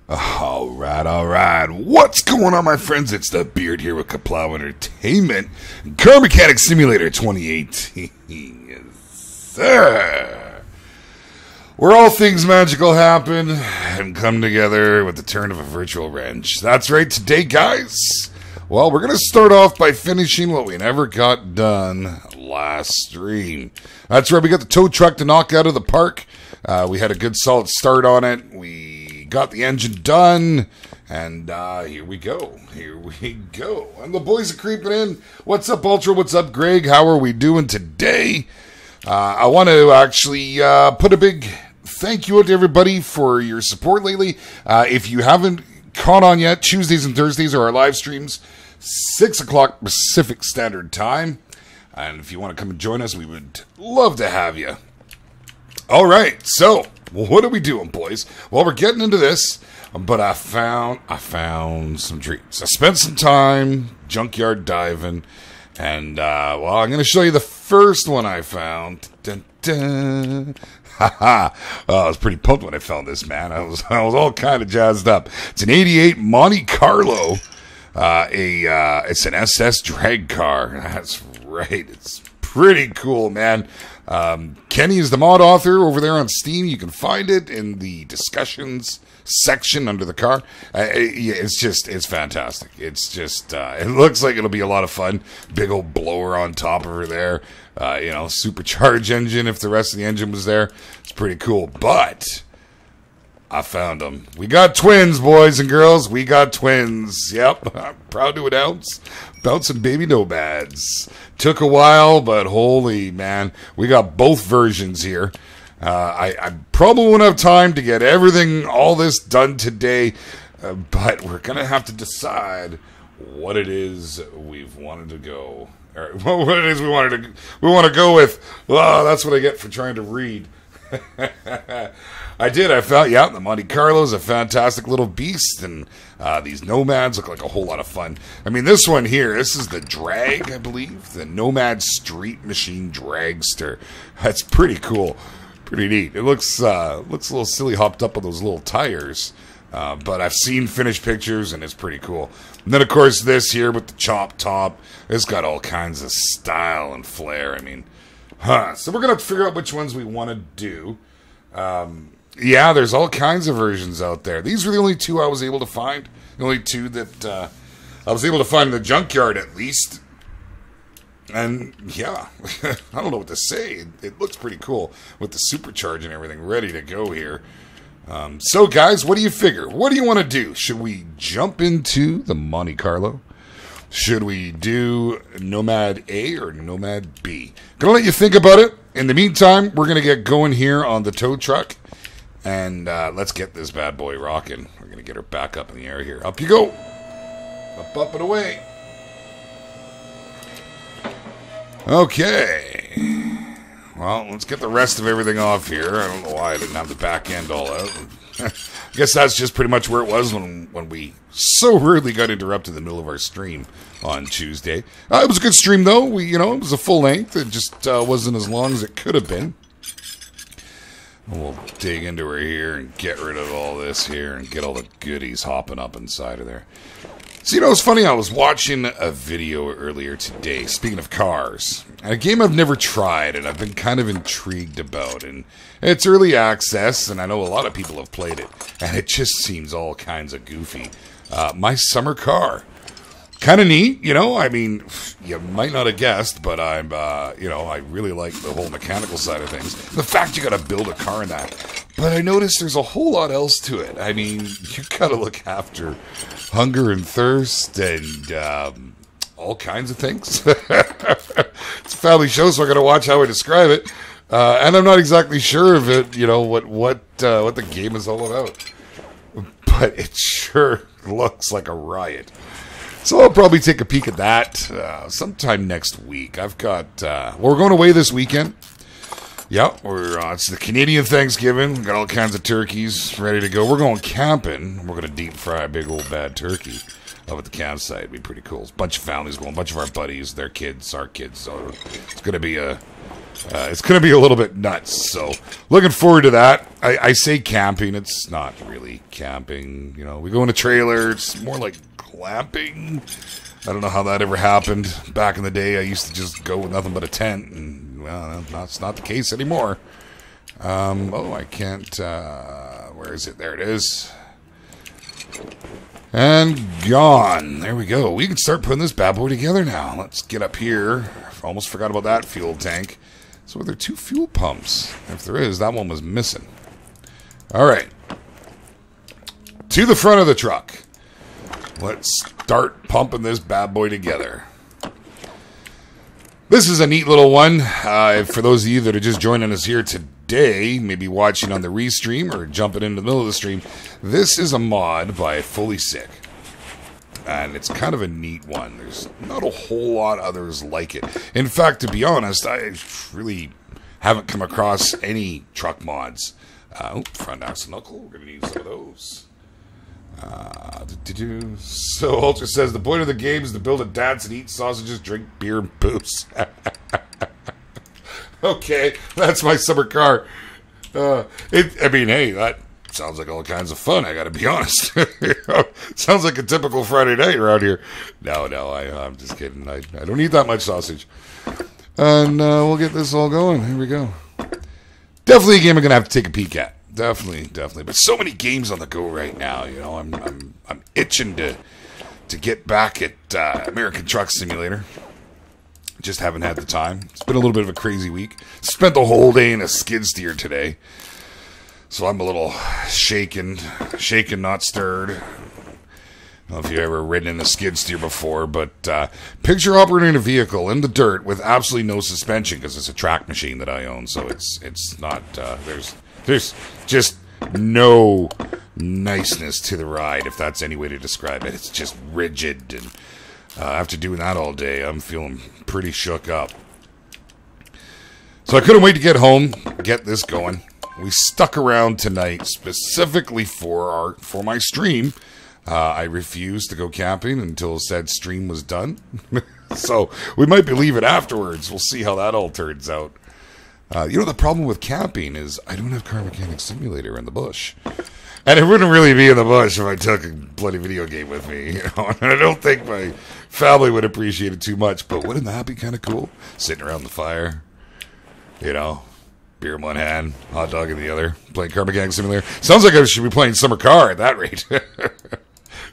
Alright. What's going on, my friends? It's the Beard here with Kaplow Entertainment. Car Mechanic Simulator 2018. Yes, sir. Where all things magical happen and come together with the turn of a virtual wrench. That's right, today, guys. Well, we're going to start off by finishing what we never got done last stream. That's right, we got the tow truck to knock out of the park. We had a good solid start on it. We got the engine done, and here we go. And the boys are creeping in. What's up, Ultra? What's up, Greg? How are we doing today? I want to actually put a big thank you out to everybody for your support lately. If you haven't caught on yet, Tuesdays and Thursdays are our live streams, 6 o'clock Pacific Standard Time. And if you want to come and join us, we would love to have you. All right, so what are we doing, boys? Well, we're getting into this, but I found some treats. I spent some time junkyard diving, and well, I'm going to show you the first one I found. Dun, dun. I was pretty pumped when I found this, man. I was all kind of jazzed up. It's an '88 Monte Carlo. It's an SS drag car. That's right. It's pretty cool, man. Kenny is the mod author over there on Steam. You can find it in the discussions section under the car. It's fantastic. It's just, it looks like it'll be a lot of fun. Big old blower on top of her there. Supercharged engine if the rest of the engine was there. It's pretty cool. But I found them. We got twins, boys and girls. We got twins. Yep. I'm proud to announce. Bouncing baby nomads. Took a while, but holy man. We got both versions here. I probably won't have time to get all this done today, but we're going to have to decide what it is we've wanted to go. Or what it is we want to go with. Well, that's what I get for trying to read. I found, the Monte Carlo is a fantastic little beast, and these Nomads look like a whole lot of fun. I mean, this one here, this is the Drag, I believe, the Nomad Street Machine Dragster. That's pretty cool, pretty neat. It looks a little silly hopped up with those little tires, but I've seen finished pictures, and it's pretty cool. And then, of course, this here with the chop top, it's got all kinds of style and flair. I mean, so we're going to have to figure out which ones we want to do. Yeah, there's all kinds of versions out there. These were the only two I was able to find. The only two that I was able to find in the junkyard, at least. And, yeah, I don't know what to say. It looks pretty cool with the supercharge and everything ready to go here. So, guys, what do you figure? What do you want to do? Should we jump into the Monte Carlo? Should we do Nomad A or Nomad B? Gonna let you think about it. In the meantime, we're gonna get going here on the tow truck. And let's get this bad boy rocking. We're going to get her back up in the air here. Up you go. Up and away. Okay. Well, let's get the rest of everything off here. I don't know why I didn't have the back end all out. I guess that's just pretty much where it was when we so rudely got interrupted in the middle of our stream on Tuesday. It was a good stream, though. It was a full length. It just wasn't as long as it could have been. We'll dig into her here and get rid of all this here and get all the goodies hopping up inside of there. So, it's funny, I was watching a video earlier today, speaking of cars, and a game I've never tried and I've been kind of intrigued about. And it's early access, and I know a lot of people have played it, and it just seems all kinds of goofy. My summer car. Kind of neat, I mean, you might not have guessed, but I'm, I really like the whole mechanical side of things. The fact you gotta build a car in that. But I noticed there's a whole lot else to it. I mean, you gotta look after hunger and thirst and, all kinds of things. It's a family show, so I gotta watch how I describe it. And I'm not exactly sure of it, what the game is all about. But it sure looks like a riot. So I'll probably take a peek at that sometime next week. I've got, we're going away this weekend. Yeah, it's the Canadian Thanksgiving. We've got all kinds of turkeys ready to go. We're going camping. We're going to deep fry a big old bad turkey up at the campsite. It'd be pretty cool. There's a bunch of families going, a bunch of our buddies, their kids, our kids. So it's going to be a It's going to be a little bit nuts, so looking forward to that. I say camping. It's not really camping. You know, we go in a trailer. It's more like glamping. I don't know how that ever happened. Back in the day, I used to just go with nothing but a tent, and, well, that's not the case anymore. Oh, I can't... where is it? There it is. And gone. There we go. We can start putting this bad boy together now. Let's get up here. Almost forgot about that fuel tank. So are there 2 fuel pumps? If there is, that one was missing. Alright. To the front of the truck. Let's start pumping this bad boy together. This is a neat little one. For those of you that are just joining us here today, maybe watching on the restream or jumping into the middle of the stream, this is a mod by Fully Sick. And it's kind of a neat one. There's not a whole lot others like it. In fact, to be honest, I really haven't come across any truck mods. Front axle knuckle. We're going to need some of those. So Ultra says the point of the game is to build a dance and eat sausages, drink beer, and booze. Okay, that's my summer car. I mean, hey, that sounds like all kinds of fun. I got to be honest. Sounds like a typical Friday night around here. No, I'm just kidding. I don't eat that much sausage. And we'll get this all going. Here we go. Definitely a game I'm gonna have to take a peek at. Definitely. But so many games on the go right now. You know, I'm itching to get back at American Truck Simulator. Just haven't had the time. It's been a little bit of a crazy week. Spent the whole day in a skid steer today, so I'm a little shaken, not stirred. I don't know if you've ever ridden in a skid steer before, but picture operating a vehicle in the dirt with absolutely no suspension, because it's a track machine that I own. So it's not there's just no niceness to the ride, if that's any way to describe it. It's just rigid, and after doing that all day, I'm feeling pretty shook up. So I couldn't wait to get home, get this going. We stuck around tonight specifically for my stream. I refused to go camping until said stream was done. So we might be leaving afterwards. We'll see how that all turns out. You know, the problem with camping is I don't have Car Mechanic Simulator in the bush. And it wouldn't really be in the bush if I took a bloody video game with me. You know? And I don't think my family would appreciate it too much. But wouldn't that be kind of cool? Sitting around the fire, you know, beer in one hand, hot dog in the other, playing Car Mechanic Simulator. Sounds like I should be playing Summer Car at that rate.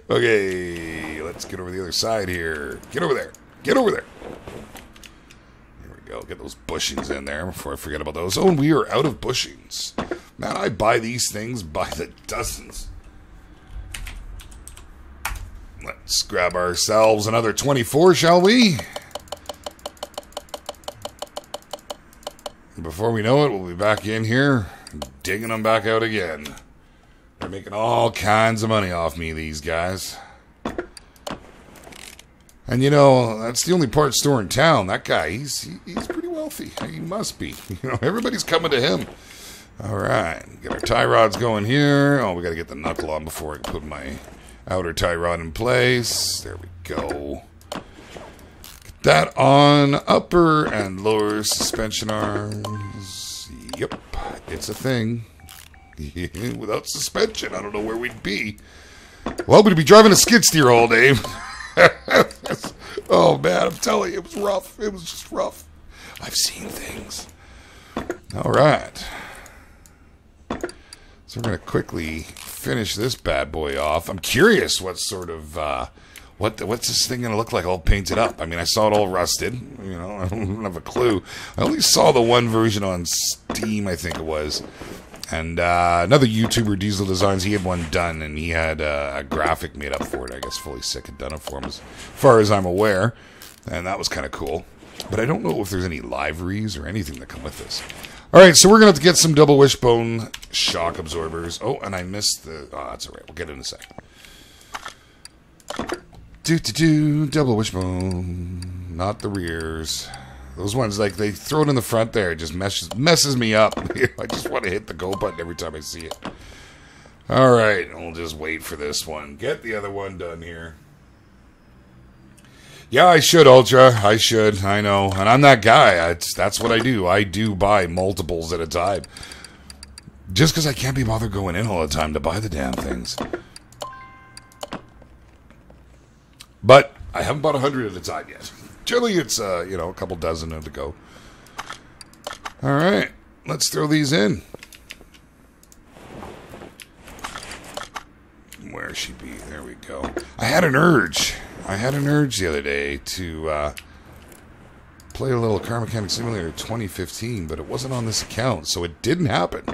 Okay, let's get over the other side here. Get over there. Get over there. There we go. Get those bushings in there before I forget about those. Oh, and we are out of bushings. Man, I buy these things by the dozens. Let's grab ourselves another 24, shall we? Before we know it, we'll be back in here, digging them back out again. They're making all kinds of money off me, these guys. And you know, that's the only parts store in town. That guy, he's pretty wealthy. He must be. You know, everybody's coming to him. All right, get our tie rods going here. Oh, we got to get the knuckle on before I can put my outer tie rod in place. There we go. Get that on. Upper and lower suspension arms. Yep, it's a thing. Without suspension, I don't know where we'd be. Well, we'd be driving a skid steer all day. Oh, man, I'm telling you, it was rough. It was just rough. I've seen things. All right. So we're going to quickly finish this bad boy off. I'm curious what sort of, what's this thing going to look like all painted up? I mean, I saw it all rusted. You know, I don't have a clue. I only saw the one version on Steam, I think it was. And another YouTuber, Diesel Designs, he had one done, and he had a graphic made up for it. I guess Fully Sick had done it for him, as far as I'm aware. And that was kind of cool. But I don't know if there's any liveries or anything that come with this. All right, so we're going to have to get some Double-Wishbone shock absorbers. Oh, and I missed the... Oh, that's all right. We'll get it in a sec. Double-Wishbone. Not the rears. Those ones, like, they throw it in the front there. It just messes me up. I just want to hit the go button every time I see it. All right, we'll just wait for this one. Get the other one done here. Yeah, I should, Ultra. I should. I know. And I'm that guy. That's what I do. I do buy multiples at a time. Just because I can't be bothered going in all the time to buy the damn things. But I haven't bought 100 at a time yet. Generally, it's, you know, a couple dozen to go. All right. Let's throw these in. Where she be? There we go. I had an urge the other day to play a little Car Mechanic Simulator 2015, but it wasn't on this account, so it didn't happen.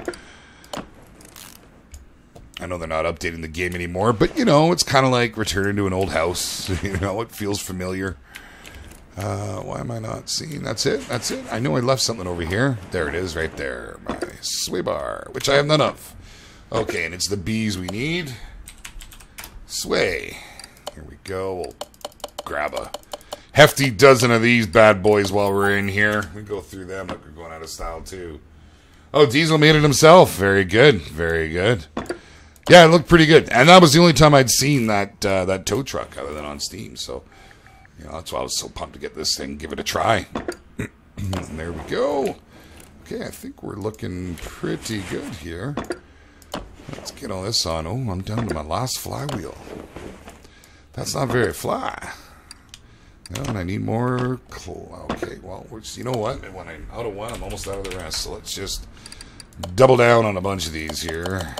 I know they're not updating the game anymore, but, you know, it's kind of like returning to an old house. You know, it feels familiar. Why am I not seeing? That's it? That's it? I know I left something over here. There it is, right there. My sway bar, which I have none of. Okay, and it's the bees we need. Sway. Here we go. We'll grab a hefty dozen of these bad boys while we're in here. We go through them like we're going out of style, too. Oh, Diesel made it himself. Very good. Very good. Yeah, it looked pretty good. And that was the only time I'd seen that that tow truck other than on Steam. So, you know, that's why I was so pumped to get this thing, give it a try. And there we go. Okay, I think we're looking pretty good here. Let's get all this on. Oh, I'm down to my last flywheel. That's not very fly. No, and I need more. Okay, well, you know what? When I'm out of one, I'm almost out of the rest. So let's just double down on a bunch of these here.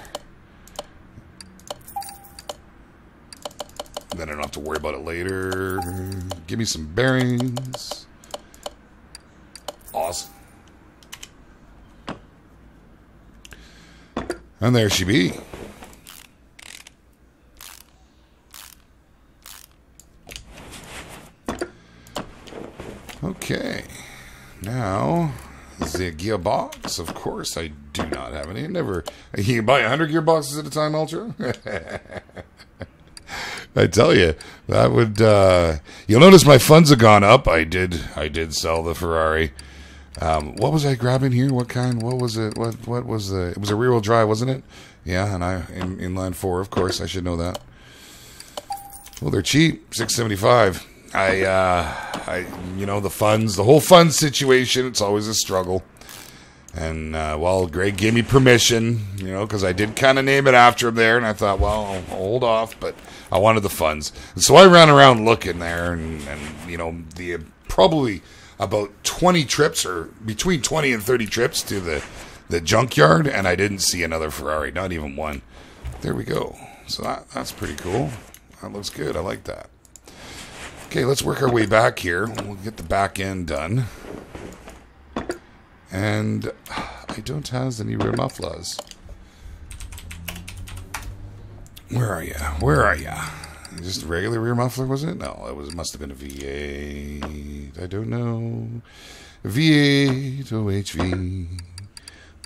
Then I don't have to worry about it later. Give me some bearings. Awesome. And there she be. Okay. Now, the gearbox. Of course, I do not have any. Never. You can buy 100 gearboxes at a time, Ultra? I tell you, that would. You'll notice my funds have gone up. I did sell the Ferrari. What was I grabbing here? What kind? What was it? What was the? It was a rear-wheel drive, wasn't it? Yeah, and in inline 4, of course. I should know that. Well, they're cheap, $675. You know, the funds, the whole funds situation. It's always a struggle. And well, Greg gave me permission, you know, because I did kind of name it after him there, and I thought, well, I'll hold off, but I wanted the funds, and so I ran around looking there, and you know, the probably about 20 trips, or between 20 and 30 trips to the junkyard, and I didn't see another Ferrari, not even one. There we go. So that's pretty cool. That looks good. I like that. Okay, let's work our way back here. We'll get the back end done. And I don't have any rear mufflers. Where are you? Where are you? Just a regular rear muffler, was it? No, it must have been a V8. I don't know. V8 OHV.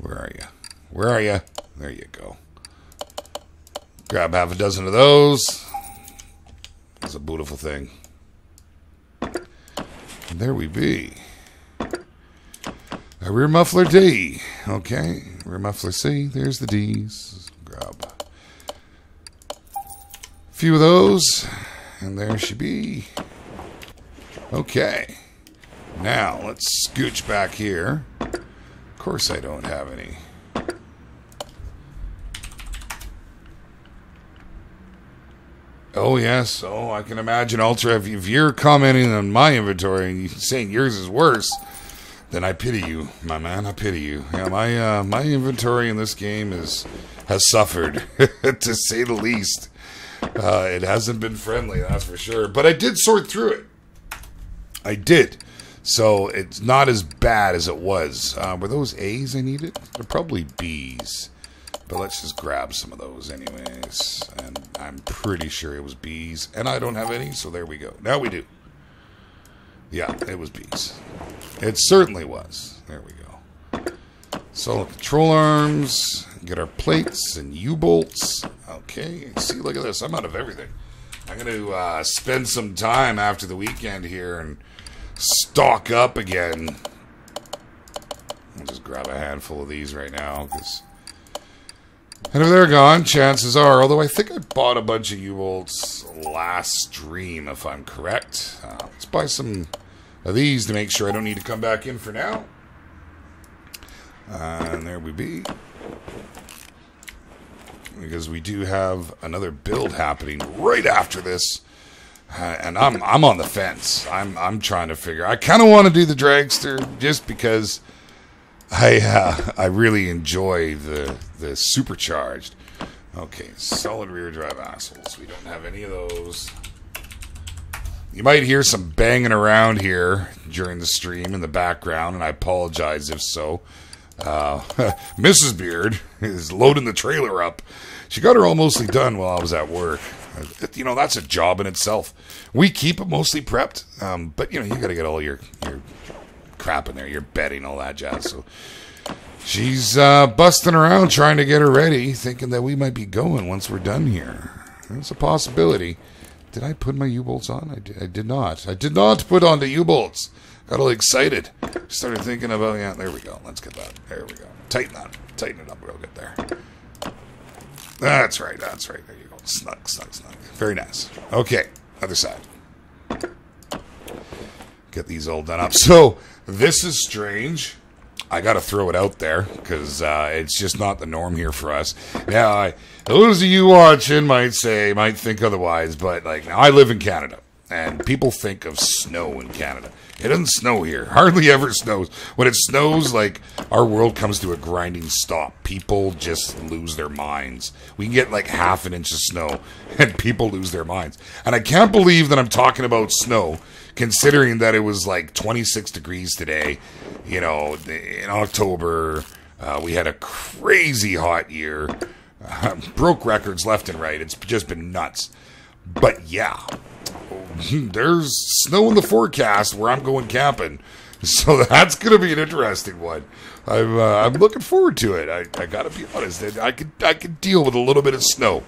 Where are you? Where are you? There you go. Grab half a dozen of those. That's a beautiful thing. And there we be. A rear muffler D. Okay. Rear muffler C. There's the D's. Grab a few of those. And there she be. Okay. Now, let's scooch back here. Of course I don't have any. Oh, yes. Oh, I can imagine, Ultra. If you're commenting on my inventory and you're saying yours is worse, then I pity you, my man. I pity you. Yeah, my inventory in this game has suffered, to say the least. It hasn't been friendly, that's for sure. But I did sort through it. I did. So it's not as bad as it was. Were those A's I needed? They're probably B's. But let's just grab some of those anyways. And I'm pretty sure it was B's. And I don't have any, so there we go. Now we do. Yeah, it was B's. It certainly was. There we go. Solid control arms. Get our plates and U-bolts. Okay, see, look at this. I'm out of everything. I'm going to spend some time after the weekend here and stock up again. I'll just grab a handful of these right now because And if they're gone, chances are, although I think I bought a bunch of U-bolts last stream, if I'm correct. Let's buy some of these to make sure I don't need to come back in for now. And there we be. Because we do have another build happening right after this. And I'm on the fence. I'm trying to figure. I kind of want to do the dragster just because I really enjoy the supercharged. Okay, solid rear drive axles. We don't have any of those. You might hear some banging around here during the stream in the background, and I apologize if so. Mrs. Beard is loading the trailer up. She got her all mostly done while I was at work. You know, that's a job in itself. We keep it mostly prepped, but you know, you got to get all your crap in there, your bedding, all that jazz. So she's busting around trying to get her ready, thinking that we might be going once we're done here. That's a possibility. Did I put my U-bolts on? I did not. I did not put on the U-bolts. Got all excited. Started thinking about, yeah, there we go. Let's get that. There we go. Tighten that. Tighten it up real good there. That's right. That's right. There you go. Snug, snug, snug. Very nice. Okay. Other side. Get these all done up. So, this is strange. I got to throw it out there because it's just not the norm here for us. Now, those of you watching might think otherwise, but like, now I live in Canada, and people think of snow in Canada. It doesn't snow here. Hardly ever snows. When it snows, like, our world comes to a grinding stop. People just lose their minds. We can get like half an inch of snow, and people lose their minds. And I can't believe that I'm talking about snow, considering that it was like 26 degrees today. You know, in October, we had a crazy hot year. Broke records left and right. It's just been nuts. But yeah, there's snow in the forecast where I'm going camping. So that's going to be an interesting one. I'm looking forward to it. I got to be honest. I could deal with a little bit of snow.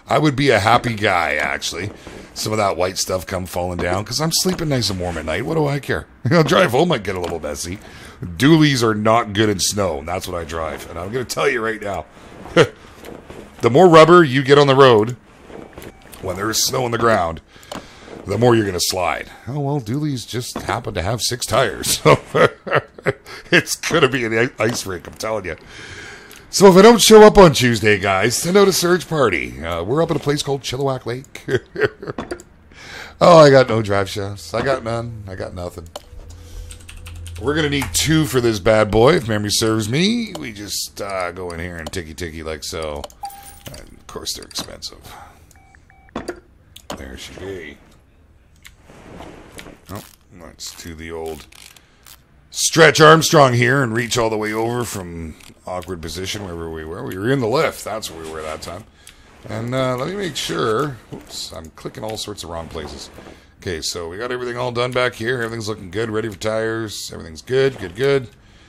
I would be a happy guy, actually. Some of that white stuff come falling down because I'm sleeping nice and warm at night. What do I care? I'll drive home might get a little messy. Dualies are not good in snow, and that's what I drive. And I'm going to tell you right now, the more rubber you get on the road when there's snow on the ground, the more you're going to slide. Oh, well, dualies just happen to have 6 tires. So it's going to be an ice rink, I'm telling you. So if I don't show up on Tuesday, guys, send out a surge party. We're up at a place called Chilliwack Lake. Oh, I got no drive shafts. I got none. I got nothing. We're going to need 2 for this bad boy, if memory serves me. We just go in here and ticky like so. And of course, they're expensive. There she be. Oh, let's do the old stretch Armstrong here and reach all the way over from awkward position wherever we were. We were in the lift. That's where we were that time. And let me make sure. Oops, I'm clicking all sorts of wrong places. Okay, so we got everything all done back here. Everything's looking good, ready for tires. Everything's good.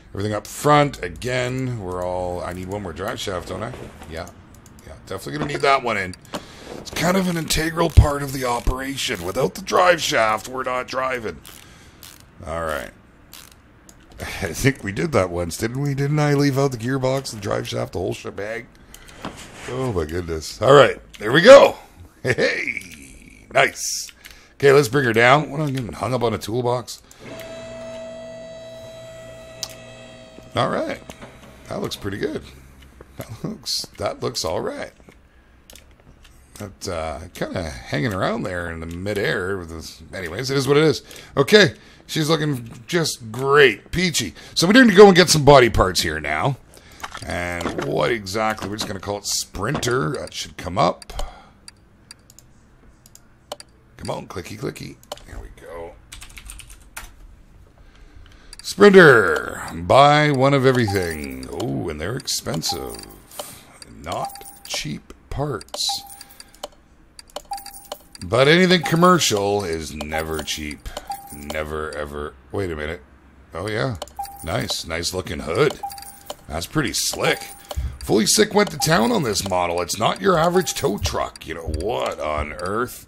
Everything up front. Again, we're all... I need one more drive shaft, don't I? Yeah, definitely going to need that one in. It's kind of an integral part of the operation. Without the drive shaft, we're not driving. All right. I think we did that once, didn't we? Didn't I leave out the gearbox, the drive shaft, the whole shebang? Oh, my goodness. All right, there we go. Hey, nice. Okay, let's bring her down. What, I'm getting hung up on a toolbox? All right. That looks pretty good. That looks all right. That kind of hanging around there in the midair. With this. Anyways, it is what it is. Okay, she's looking just great. Peachy. So we're going to go and get some body parts here now. And what exactly? We're just going to call it Sprinter. That should come up. Come on, clicky. There we go. Sprinter. Buy one of everything. Oh, and they're expensive. Not cheap parts. But anything commercial is never cheap. Never, ever. Wait a minute. Oh, yeah. Nice looking hood. That's pretty slick. Fully Sick went to town on this model. It's not your average tow truck. You know, what on earth?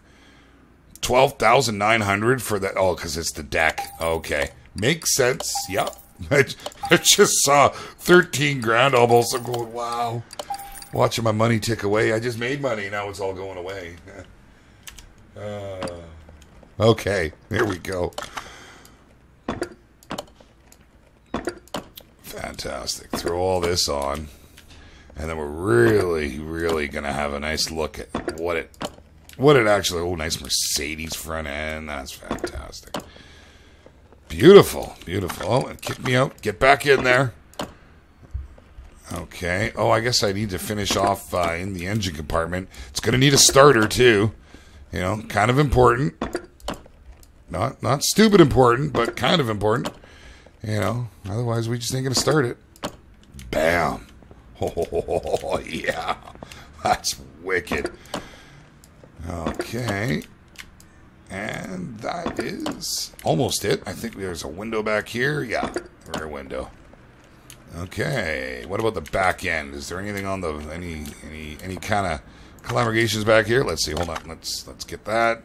12,900 for that. Oh, because it's the deck. Okay. Makes sense. Yep. I just saw 13 grand almost. I'm going, wow. Watching my money tick away. I just made money. Now it's all going away. Okay, here we go. Fantastic. Throw all this on. And then we're really, really going to have a nice look at what it actually... Oh, nice Mercedes front end. That's fantastic. Beautiful. Beautiful. Oh, and kick me out. Get back in there. Okay. Oh, I guess I need to finish off in the engine compartment. It's going to need a starter, too. You know, kind of important. Not stupid important, but kind of important. You know, otherwise we just ain't going to start it. Bam. Oh, yeah. That's wicked. Okay. And that is almost it. I think there's a window back here. Yeah, rear window. Okay. What about the back end? Is there anything on the any kind of collaborations back here? Let's see. Hold on. Let's get that.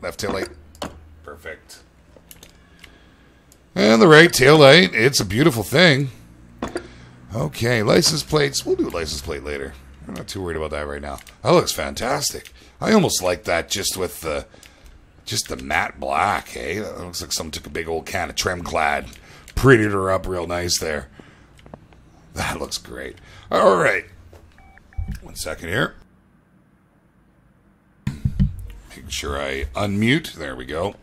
Left tail light. Perfect. And the right tail light. It's a beautiful thing. Okay, license plates. We'll do a license plate later. I'm not too worried about that right now. That looks fantastic. I almost like that just with the matte black, hey? That looks like someone took a big old can of trim clad, prettied her up real nice there. That looks great. All right. 1 second here. Making sure I unmute. There we go.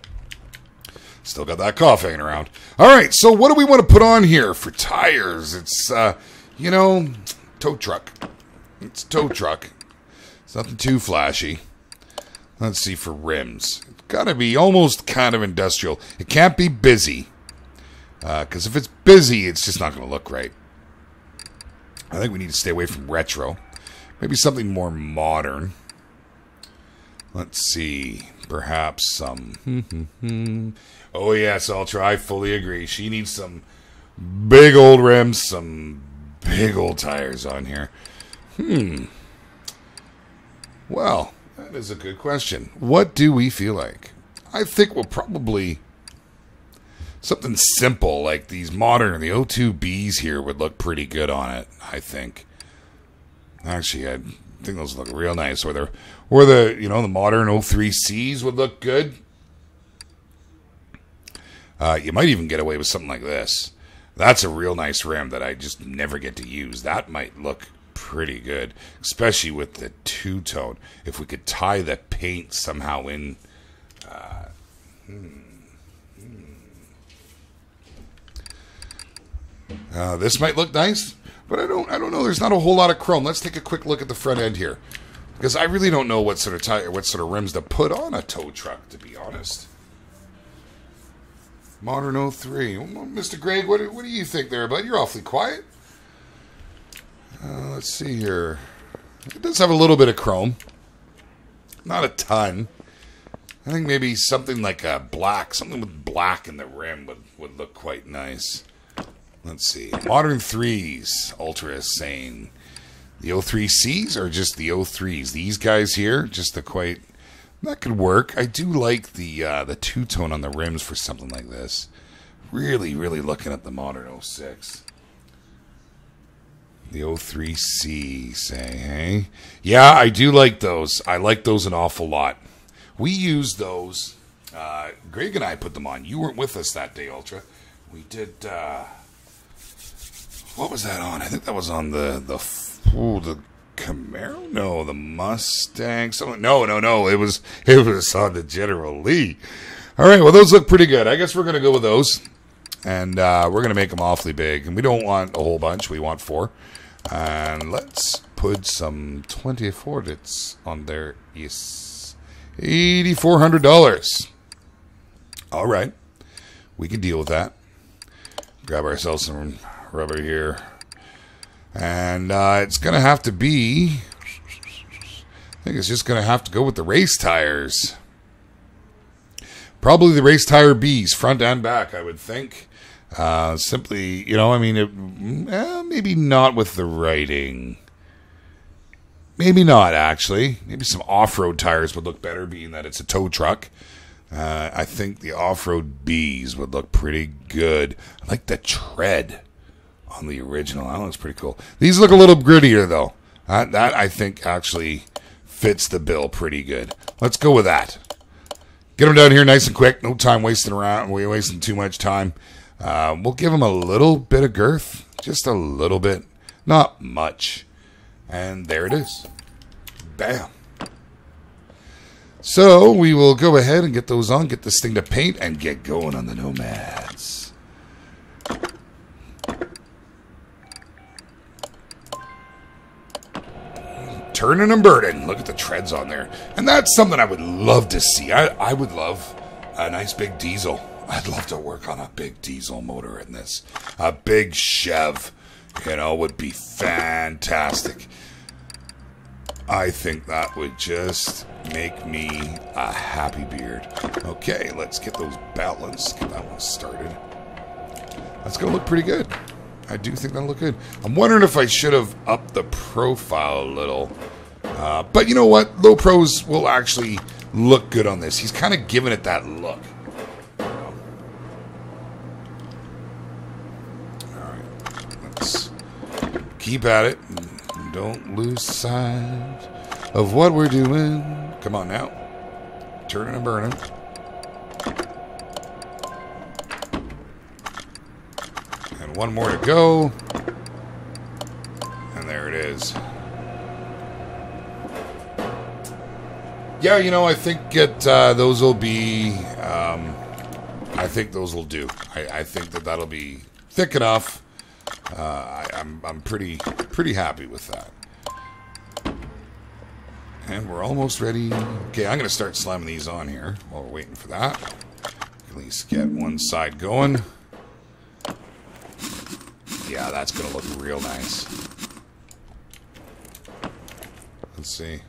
Still got that cough hanging around. All right, so what do we want to put on here for tires? It's, you know, tow truck. It's tow truck. It's nothing too flashy. Let's see for rims. It's got to be almost kind of industrial. It can't be busy. Because if it's busy, it's just not going to look right. I think we need to stay away from retro. Maybe something more modern. Let's see. Perhaps some... Oh, yes, Ultra, I fully agree. She needs some big old rims, some big old tires on here. Well, that is a good question. What do we feel like? I think we'll probably... Something simple like these modern, the O2Bs here would look pretty good on it, I think. Actually, I think those look real nice. Or the you know, the modern O3Cs would look good. You might even get away with something like this. That's a real nice rim that I just never get to use. That might look pretty good, especially with the two-tone. If we could tie the paint somehow in. This might look nice, but I don't know. There's not a whole lot of chrome. Let's take a quick look at the front end here, because I really don't know what sort of tire, what sort of rims to put on a tow truck, to be honest. Modern 03. Well, Mr. Greg, what do you think there, bud? You're awfully quiet. Let's see here. It does have a little bit of chrome. Not a ton. I think maybe something like a black, something with black in the rim would look quite nice. Let's see. Modern 3s, Ultra is saying. The O3Cs or just the O3s? These guys here, just the quite... That could work. I do like the two-tone on the rims for something like this. Really, really looking at the modern 06. The O3C, say, hey? Yeah, I do like those. I like those an awful lot. We used those. Greg and I put them on. You weren't with us that day, Ultra. We did... what was that on? I think that was on the Camaro? No, the Mustang. Something. No. It was on the General Lee. All right. Well, those look pretty good. I guess we're gonna go with those, and we're gonna make them awfully big. And we don't want a whole bunch. We want 4. And let's put some 24 bits on there. Yes, $8,400. All right, we can deal with that. Grab ourselves some rubber here. And it's going to have to be... I think it's just going to have to go with the race tires. Probably the race tire Bs, front and back, I would think. Simply, you know, I mean, maybe not with the writing. Maybe not, actually. Maybe some off-road tires would look better, being that it's a tow truck. I think the off-road Bs would look pretty good. I like the tread on the original. That looks pretty cool. These look a little grittier, though. That I think actually fits the bill pretty good. Let's go with that. Get him down here nice and quick. No time wasting around. We're wasting too much time. We'll give him a little bit of girth. Just a little bit. Not much. And there it is. Bam. So we will go ahead and get those on. Get this thing to paint and get going on the Nomads. Turning and burning. Look at the treads on there. And that's something I would love to see. I would love a nice big diesel. I'd love to work on a big diesel motor in this. A big Chev, you know, would be fantastic. I think that would just make me a happy beard. Okay, let's get those balance. Get that one started. That's going to look pretty good. I do think that'll look good. I'm wondering if I should have upped the profile a little. But you know what? Low pros will actually look good on this. He's kind of giving it that look. Alright. Let's keep at it. Don't lose sight of what we're doing. Come on now. Turning and burning. One more to go. And there it is. Yeah, you know, I think those will be... I think those will do. I think that'll be thick enough. I'm pretty happy with that. And we're almost ready. Okay, I'm going to start slamming these on here while we're waiting for that. At least get one side going. Yeah, that's going to look real nice. Let's see.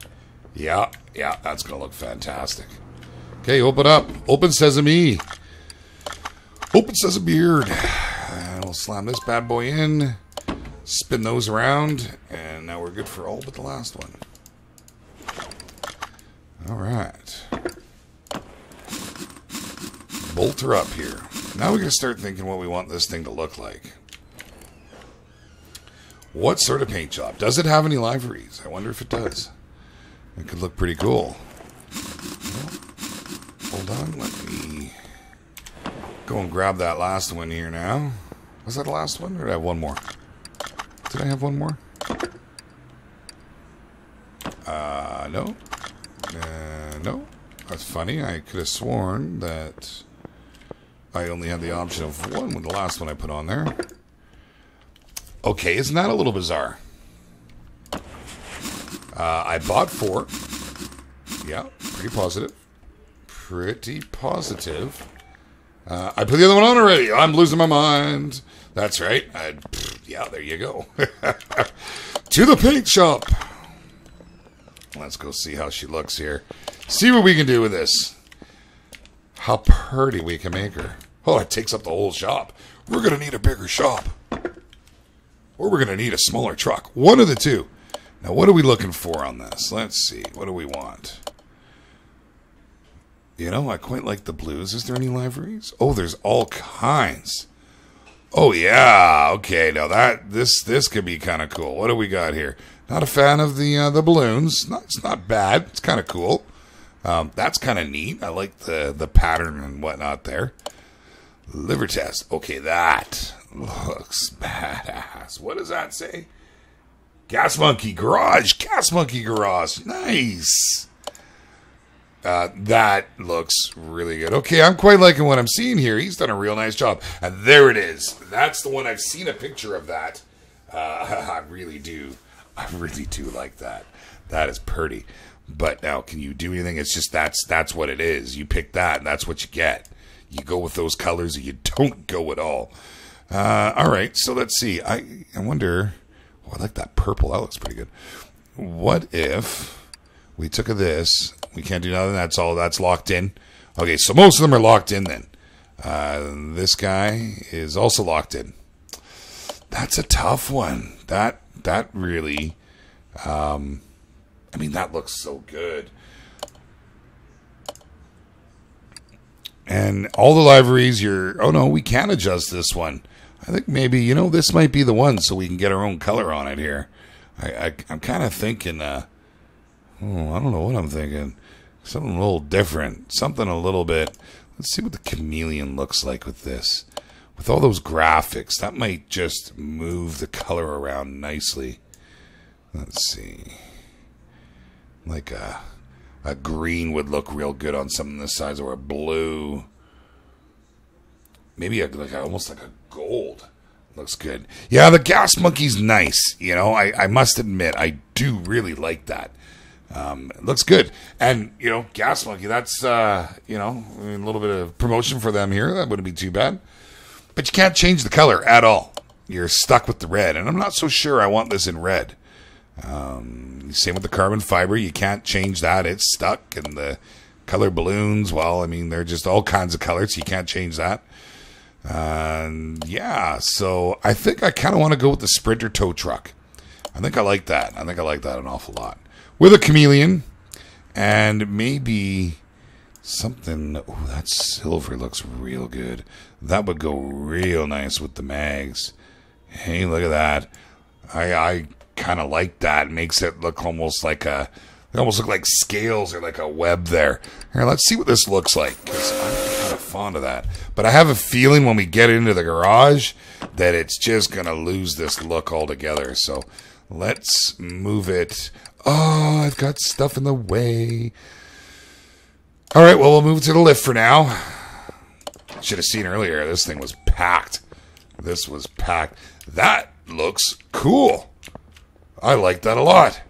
Yeah, that's going to look fantastic. Okay, open up. Open sesame. Open sesame beard. And we'll slam this bad boy in. Spin those around. And now we're good for all but the last one. Alright. Bolt her up here. Now we're going to start thinking what we want this thing to look like. What sort of paint job? Does it have any liveries? I wonder if it does. It could look pretty cool. Well, hold on, let me go and grab that last one here now. Was that the last one, or did I have one more? Did I have one more? No. No. That's funny. I could have sworn that I only had the option of one with the last one I put on there. Okay, isn't that a little bizarre? I bought 4. Yeah, pretty positive. Pretty positive. I put the other one on already. I'm losing my mind. That's right. Yeah, there you go. To the paint shop. Let's go see how she looks here. See what we can do with this. How pretty we can make her. Oh, it takes up the whole shop. We're going to need a bigger shop. Or we're going to need a smaller truck. One of the two. Now, what are we looking for on this? Let's see. What do we want? You know, I quite like the blues. Is there any liveries? Oh, there's all kinds. Oh, yeah. Okay, now this could be kind of cool. What do we got here? Not a fan of the balloons. It's not bad. It's kind of cool. That's kind of neat. I like the pattern and whatnot there. Liver test. Okay, that looks badass. What does that say? Gas Monkey Garage. Gas Monkey Garage. Nice. That looks really good. Okay, I'm quite liking what I'm seeing here. He's done a real nice job. And there it is. That's the one. I've seen a picture of that. I really do. I really do like that. That is pretty. But now, can you do anything? It's just that's what it is. You pick that, and that's what you get. You go with those colors, or you don't go at all. All right, so let's see. I wonder... Oh, I like that purple. That looks pretty good. What if we took this? We can't do nothing. That's locked in. Okay, so most of them are locked in then. This guy is also locked in. That's a tough one. That really... I mean, that looks so good. And all the liveries, oh no, we can adjust this one. I think maybe, this might be the one so we can get our own color on it here. I'm kind of thinking, I don't know what I'm thinking. Something a little different. Something a little bit. Let's see what the chameleon looks like with this. With all those graphics, that might just move the color around nicely. Let's see. Like a green would look real good on something this size, or a blue. Maybe almost like a gold. Looks good. Yeah, the gas monkey's nice. You know, I must admit, I do really like that. It looks good. And, you know, gas monkey, that's, you know, a little bit of promotion for them here. That wouldn't be too bad. But you can't change the color at all. You're stuck with the red. And I'm not so sure I want this in red. Same with the carbon fiber. You can't change that. It's stuck. And the color balloons, well, I mean, they're just all kinds of colors. So you can't change that. Yeah, so I think I kind of want to go with the Sprinter tow truck. I think I like that. I think I like that an awful lot. With a chameleon. And maybe something. Oh, that silver looks real good. That would go real nice with the mags. Hey, look at that. I kind of like that. It makes it look almost like they almost look like scales or like a web there. Here, let's see what this looks like, because I'm kind of fond of that. But I have a feeling when we get into the garage that it's just going to lose this look altogether. So let's move it. Oh, I've got stuff in the way. All right, well, we'll move to the lift for now. Should have seen earlier, this thing was packed. This was packed. That looks cool. I like that a lot.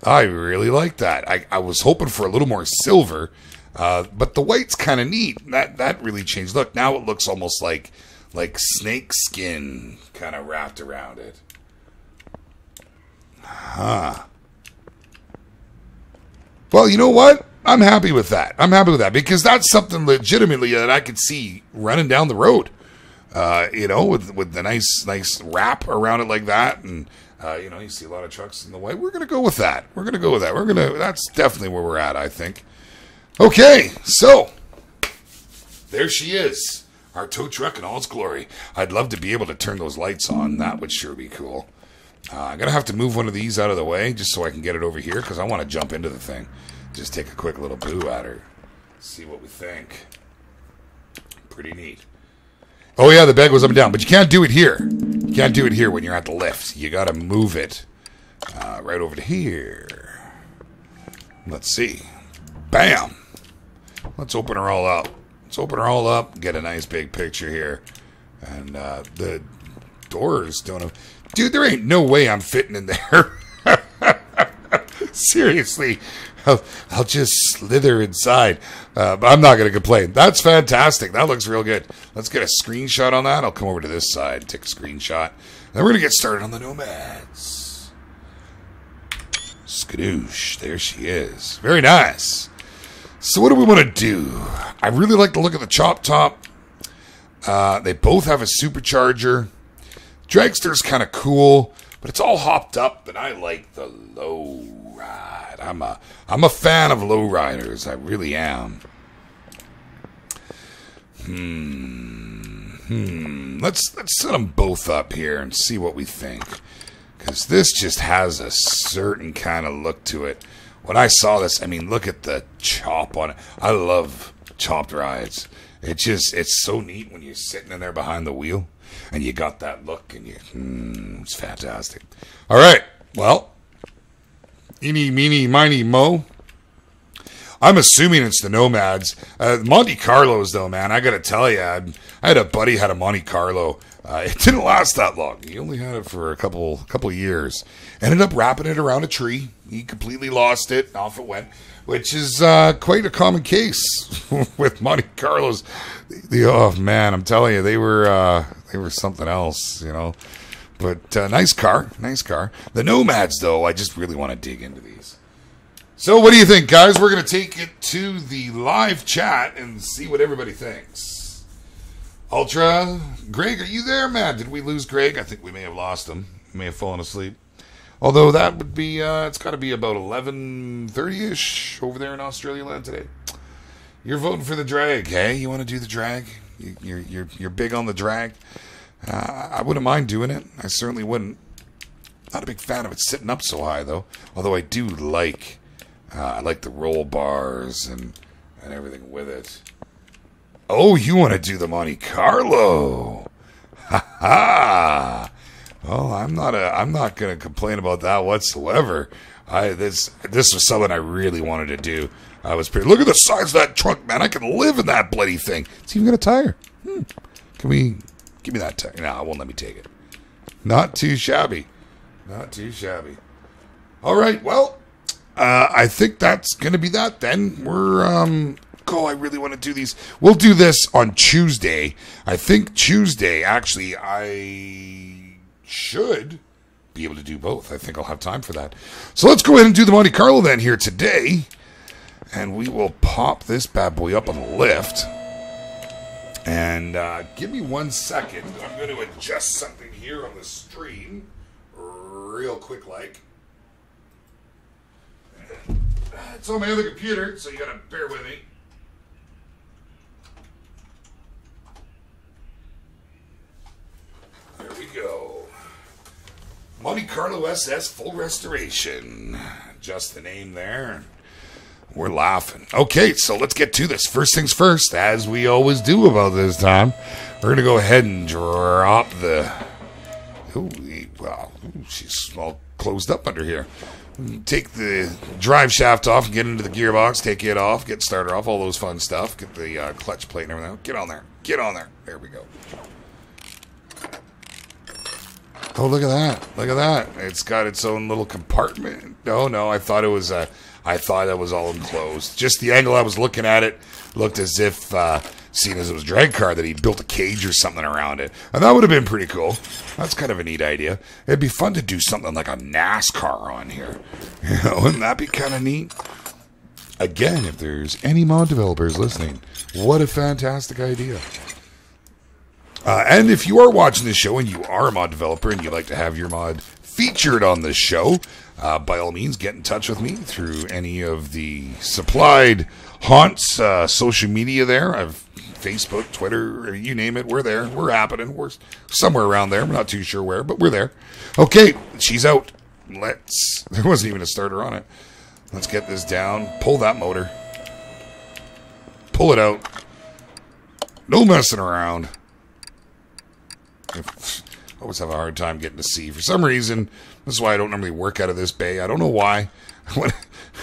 I really like that. I was hoping for a little more silver, but the white's kind of neat. That really changed. Look, now it looks almost like snake skin kind of wrapped around it. Huh. Well, you know what? I'm happy with that. I'm happy with that because that's something legitimately that I could see running down the road. You know, with the nice wrap around it like that, and you know, you see a lot of trucks in the white. We're gonna go with that. We're gonna go with that. That's definitely where we're at, I think. Okay, so there she is, our tow truck in all its glory. I'd love to be able to turn those lights on. That would sure be cool. I'm gonna have to move one of these out of the way just so I can get it over here because I want to jump into the thing. Just take a quick little boo at her. See what we think. Pretty neat. Oh yeah, the bed goes up and down, but you can't do it here. You can't do it here when you're at the lift. You gotta move it right over to here. Let's see. Bam! Let's open her all up. Let's open her all up, get a nice big picture here. And the doors don't have... Dude, there ain't no way I'm fitting in there. Seriously. I'll just slither inside. But I'm not going to complain. That's fantastic. That looks real good. Let's get a screenshot on that. I'll come over to this side, take a screenshot. Then we're going to get started on the Nomads. Skadoosh. There she is. Very nice. So what do we want to do? I really like the look of the chop top. They both have a supercharger. Dragster's kind of cool, but it's all hopped up, and I like the low ride. I'm a fan of low riders. I really am. Let's set them both up here and see what we think, because this just has a certain kind of look to it. When I saw this, I mean, look at the chop on it. I love chopped rides. It's so neat when you're sitting in there behind the wheel and you got that look and it's fantastic. All right, well, eeny, meeny, miny, mo. I'm assuming it's the Nomads. Monte Carlos, though, man, I got to tell you, I had a buddy who had a Monte Carlo. It didn't last that long. He only had it for a couple years. Ended up wrapping it around a tree. He completely lost it, and off it went, which is quite a common case with Monte Carlos. Oh man, I'm telling you, they were something else, you know. But nice car. The Nomads, though, I just really want to dig into these. So what do you think, guys? We're going to take it to the live chat and see what everybody thinks. Ultra, Greg, are you there, man? Did we lose Greg? I think we may have lost him. He may have fallen asleep. Although that would be, it's got to be about 11:30-ish over there in Australia land today. You're voting for the drag, hey? You want to do the drag? You're big on the drag? I wouldn't mind doing it. I certainly wouldn't. Not a big fan of it sitting up so high, though. Although I do like, I like the roll bars and everything with it. Oh, you want to do the Monte Carlo? Ha ha! Well, I'm not going to complain about that whatsoever. This was something I really wanted to do. I was pretty. Look at the size of that trunk, man! I can live in that bloody thing. It's even got a tire. Can we give me that tire? No, it won't let me take it. Not too shabby. Not too shabby. All right. Well, I think that's going to be that then. We're I really want to do these. We'll do this on Tuesday. I think Tuesday. Actually, I should be able to do both. I think I'll have time for that. So let's go ahead and do the Monte Carlo then here today. And we will pop this bad boy up on the lift. And give me 1 second. I'm going to adjust something here on the stream real quick like. It's on my other computer, so you got to bear with me. There we go. Monte Carlo SS Full Restoration. Just the name there. We're laughing. Okay, so let's get to this. First things first, as we always do about this time, we're going to go ahead and drop the... she's all closed up under here. Take the drive shaft off and get into the gearbox. Take it off, get starter off, all those fun stuff. Get the clutch plate and everything. Get on there. Get on there. There we go. Oh, look at that. Look at that. It's got its own little compartment. No, I thought it was all enclosed. Just the angle I was looking at it looked as if, seeing as it was a drag car, that he built a cage or something around it. And that would have been pretty cool. That's kind of a neat idea. It'd be fun to do something like a NASCAR on here. Wouldn't that be kind of neat? Again, if there's any mod developers listening, what a fantastic idea. And if you are watching this show and you are a mod developer and you'd like to have your mod featured on this show, by all means, get in touch with me through any of the supplied haunts, social media there. I've Facebook, Twitter, you name it, we're there. We're happening. We're somewhere around there. I'm not too sure where, but we're there. Okay, she's out. There wasn't even a starter on it. Let's get this down. Pull that motor. Pull it out. No messing around. I always have a hard time getting to see. For some reason, this is why I don't normally work out of this bay. I don't know why. When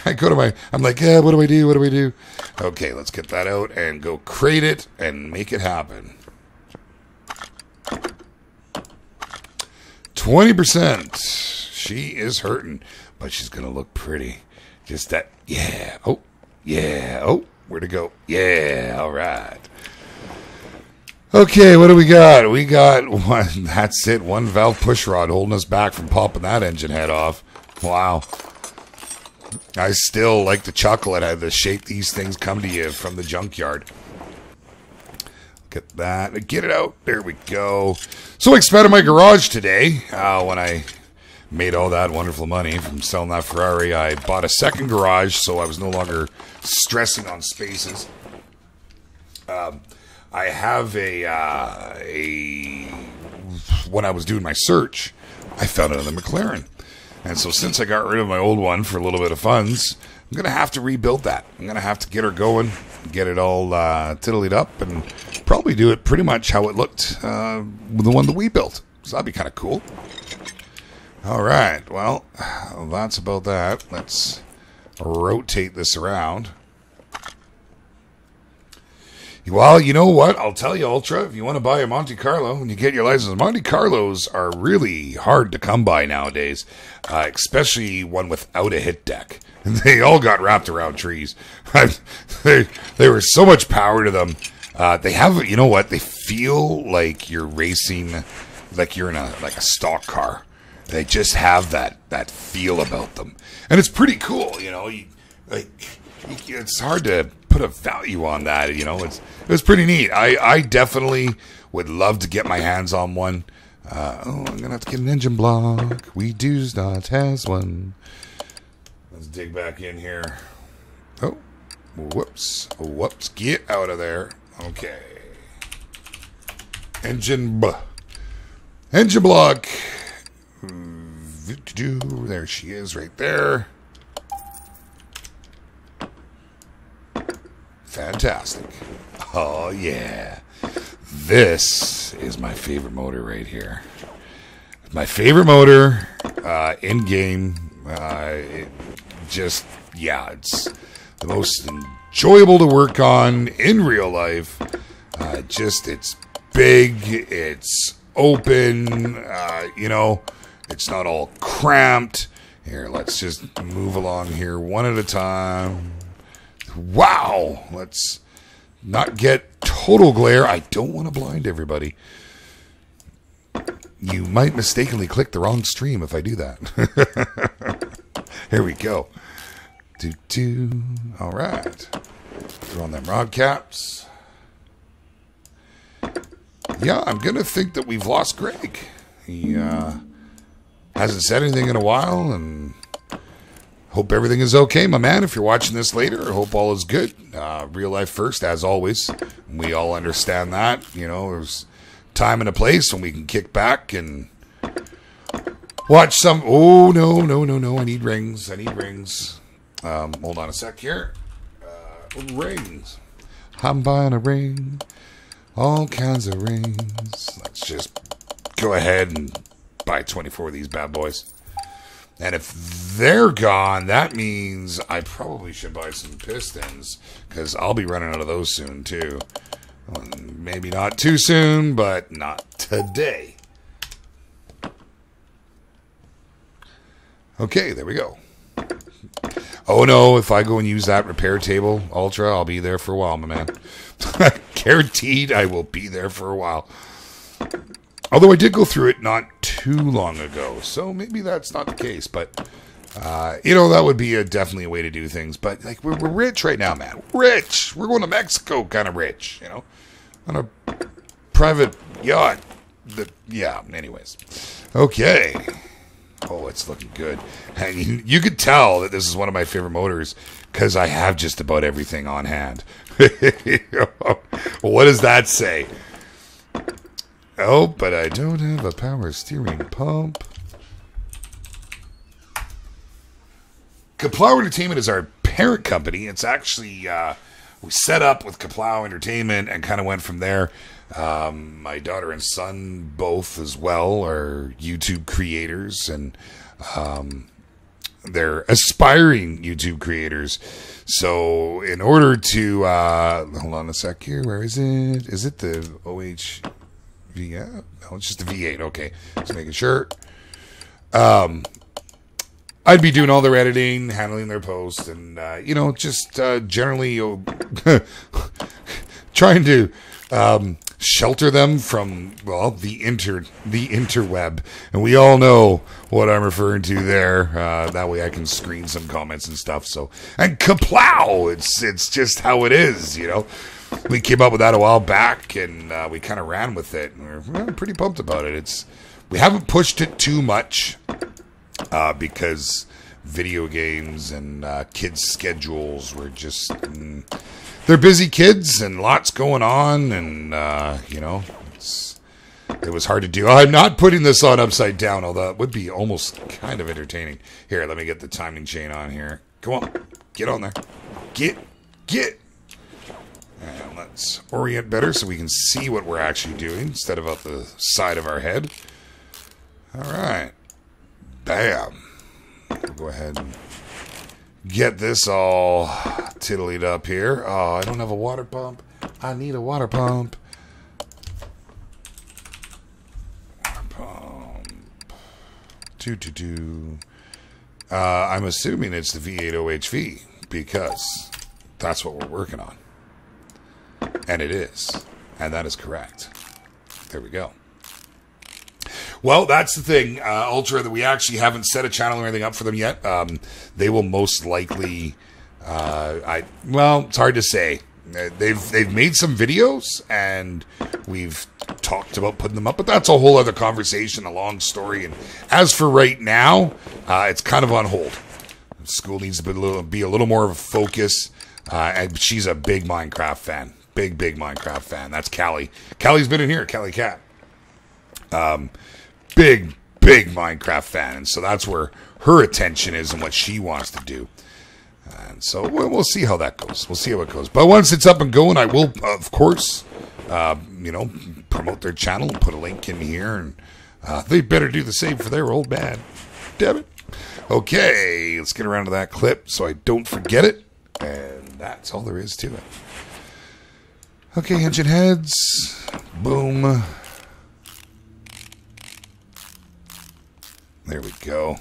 I go to I'm like, yeah, what do I do? What do I do? Okay, let's get that out and go crate it and make it happen. 20%. She is hurting, but she's going to look pretty. Just that, yeah. Oh, yeah. Oh, where to go? Yeah, all right. Okay, what do we got? We got one, that's it, one valve push rod holding us back from popping that engine head off. Wow. I still like to chuckle at how the shape these things come to you from the junkyard. Look at that. Get it out. There we go. So I expanded my garage today. When I made all that wonderful money from selling that Ferrari, I bought a second garage, so I was no longer stressing on spaces. I have when I was doing my search, I found another McLaren. And so since I got rid of my old one for a little bit of funds, I'm going to have to rebuild that. I'm going to have to get her going, get it all tiddlied up, and probably do it pretty much how it looked with the one that we built. So that'd be kind of cool. All right, well, that's about that. Let's rotate this around. Well, you know what? I'll tell you, Ultra, if you want to buy a Monte Carlo, when you get your license, Monte Carlos are really hard to come by nowadays, especially one without a hit deck. They all got wrapped around trees. They were so much power to them. They have, you know what? They feel like you're racing, like you're in a stock car. They just have that feel about them, and it's pretty cool. You know, it's hard to put a value on that. You know, it was pretty neat. I definitely would love to get my hands on one. I'm gonna have to get an engine block. We do not has one. Let's dig back in here. Oh, whoops, get out of there. Okay, engine block. There she is right there. Fantastic. Oh, yeah. This is my favorite motor right here. My favorite motor in-game. It's the most enjoyable to work on in real life. It's big, it's open, it's not all cramped. Here, let's just move along here one at a time. Wow, let's not get total glare. I don't want to blind everybody. You might mistakenly click the wrong stream if I do that. Here we go. All right. Throw on them rod caps. Yeah, I'm going to think that we've lost Greg. He hasn't said anything in a while, and hope everything is okay, my man. If you're watching this later, I hope all is good. Real life first, as always. We all understand that. There's time and a place when we can kick back and watch some... Oh, no. I need rings. Hold on a sec here. Rings. I'm buying a ring. All kinds of rings. Let's just go ahead and buy 24 of these bad boys. And if they're gone, that means I probably should buy some pistons, because I'll be running out of those soon, too. Well, maybe not too soon, but not today. Okay, there we go. Oh, no, if I go and use that repair table, Ultra, I'll be there for a while, my man. Guaranteed I will be there for a while. Although I did go through it not too long ago, so maybe that's not the case. But, that would be definitely a way to do things. But, we're rich right now, man. Rich! We're going to Mexico kind of rich, on a private yacht. Anyways. Okay. Oh, it's looking good. And you could tell that this is one of my favorite motors because I have just about everything on hand. What does that say? Oh, but I don't have a power steering pump. Kaplow Entertainment is our parent company. It's actually, we set up with Kaplow Entertainment and kind of went from there. My daughter and son both as well are YouTube creators, and they're aspiring YouTube creators. So in order to, hold on a sec here, where is it? Is it the OH? Yeah, no, it's just the V8. Okay, just making sure. I'd be doing all their editing, handling their posts, and just generally trying to shelter them from the interweb, and we all know what I'm referring to there. That way, I can screen some comments and stuff. So, and kaplow, it's just how it is, We came up with that a while back, and we kind of ran with it. And we're pretty pumped about it. We haven't pushed it too much because video games and kids' schedules were just... they're busy kids and lots going on, and, it was hard to do. I'm not putting this on upside down, although it would be almost kind of entertaining. Here, let me get the timing chain on here. Come on. Get on there. Get. And let's orient better so we can see what we're actually doing instead of out the side of our head. All right. Bam. We'll go ahead and get this all tiddlied up here. Oh, I don't have a water pump. I need a water pump. Water pump. I'm assuming it's the V8 OHV because that's what we're working on. And it is. And that is correct. There we go. Well, that's the thing, Ultra, that we actually haven't set a channel or anything up for them yet. They will most likely, it's hard to say. They've made some videos, and we've talked about putting them up, but that's a whole other conversation, a long story. And as for right now, it's kind of on hold. School needs to be a little more of a focus, and she's a big Minecraft fan. Big Minecraft fan. That's Callie. Callie's been in here, Callie Cat. Big big Minecraft fan, and so that's where her attention is and what she wants to do. And so we'll see how that goes. We'll see how it goes. But once it's up and going, I will, of course, promote their channel and put a link in here. And they better do the same for their old man. Damn it. Okay, let's get around to that clip so I don't forget it. And that's all there is to it. Okay, engine heads. Boom. There we go.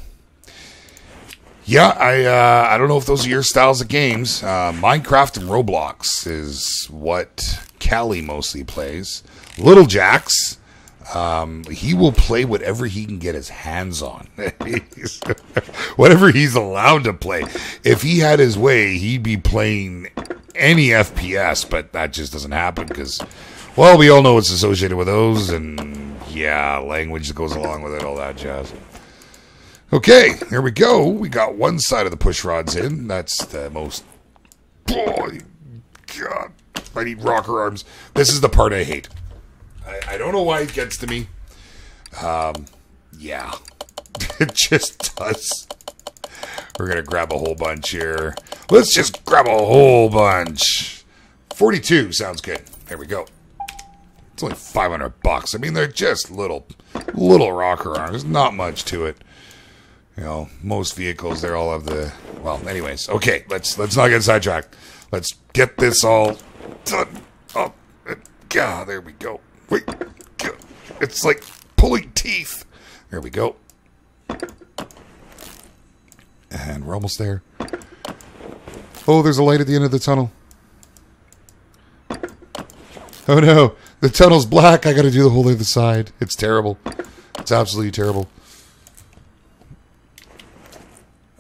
Yeah, I don't know if those are your styles of games. Minecraft and Roblox is what Callie mostly plays. Little Jax, he will play whatever he can get his hands on. Whatever he's allowed to play. If he had his way, he'd be playing any FPS, but that just doesn't happen because, well, we all know what's associated with those, and yeah, language that goes along with it, all that jazz. Okay, here we go. We got one side of the push rods in. That's the most... Oh, God. I need rocker arms. This is the part I hate. I don't know why it gets to me. Yeah. It just does. We're going to grab a whole bunch here. Let's just grab a whole bunch. 42 sounds good. There we go. It's only $500. I mean, they're just little rocker arms. There's not much to it. You know, most vehicles, they all have the... Well, anyways. Okay, let's not get sidetracked. Let's get this all done up. God, there we go. Wait. It's like pulling teeth. There we go. And we're almost there. Oh, there's a light at the end of the tunnel. Oh, no. The tunnel's black. I got to do the whole other side. It's terrible. It's absolutely terrible.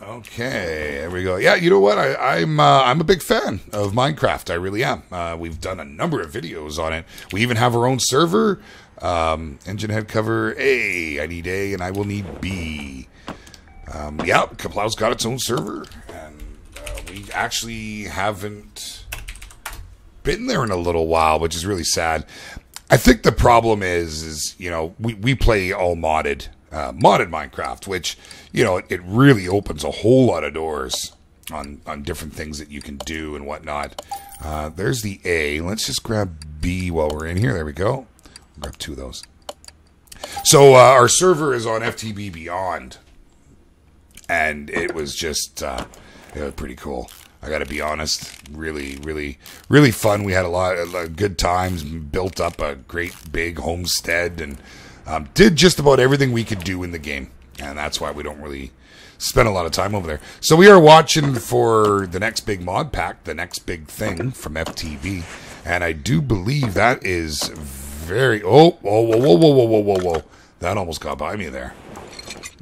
Okay, there we go. Yeah, you know what? I'm a big fan of Minecraft. I really am. We've done a number of videos on it. We even have our own server. Engine head cover A. I need A, and I will need B. Yeah, Kaplow's got its own server, and we actually haven't been there in a little while, which is really sad. I think the problem is you know, we play all modded Minecraft, which, you know, it really opens a whole lot of doors on different things that you can do and whatnot. There's the A. Let's just grab B while we're in here. There we go. Grab two of those. So our server is on FTB Beyond, and it was just it was pretty cool. I got to be honest, really fun. We had a lot of good times, built up a great big homestead, and did just about everything we could do in the game. And that's why we don't really spend a lot of time over there. So we are watching for the next big mod pack, the next big thing from FTB. And I do believe that is very... Whoa. That almost got by me there.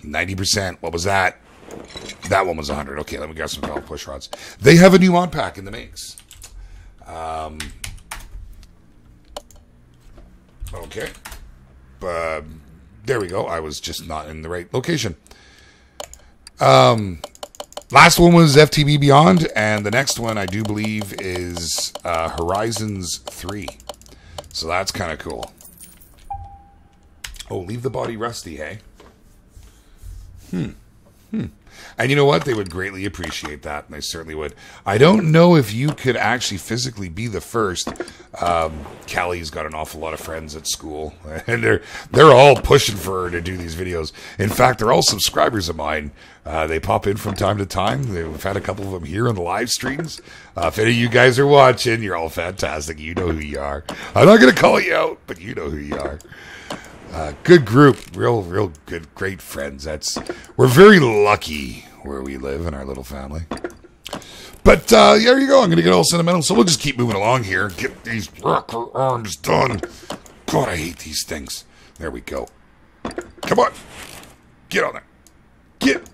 90%. What was that? That one was 100. Okay, let me grab some golf push rods. They have a new mod pack in the mix. Okay. There we go. I was just not in the right location. Last one was FTB Beyond, and the next one I do believe is Horizons 3. So that's kind of cool. Oh, leave the body rusty, hey? And you know what? They would greatly appreciate that, and they certainly would. I don't know if you could actually physically be the first. Callie's got an awful lot of friends at school, and they're all pushing for her to do these videos. In fact, they're all subscribers of mine. They pop in from time to time. We've had a couple of them here on the live streams. If any of you guys are watching, you're all fantastic. You know who you are. I'm not going to call you out, but you know who you are. Good group, real good, great friends. We're very lucky where we live in our little family. But there you go. I'm gonna get all sentimental, so we'll just keep moving along here. Get these rocker arms done. God, I hate these things. There we go. Come on, get on there. Get.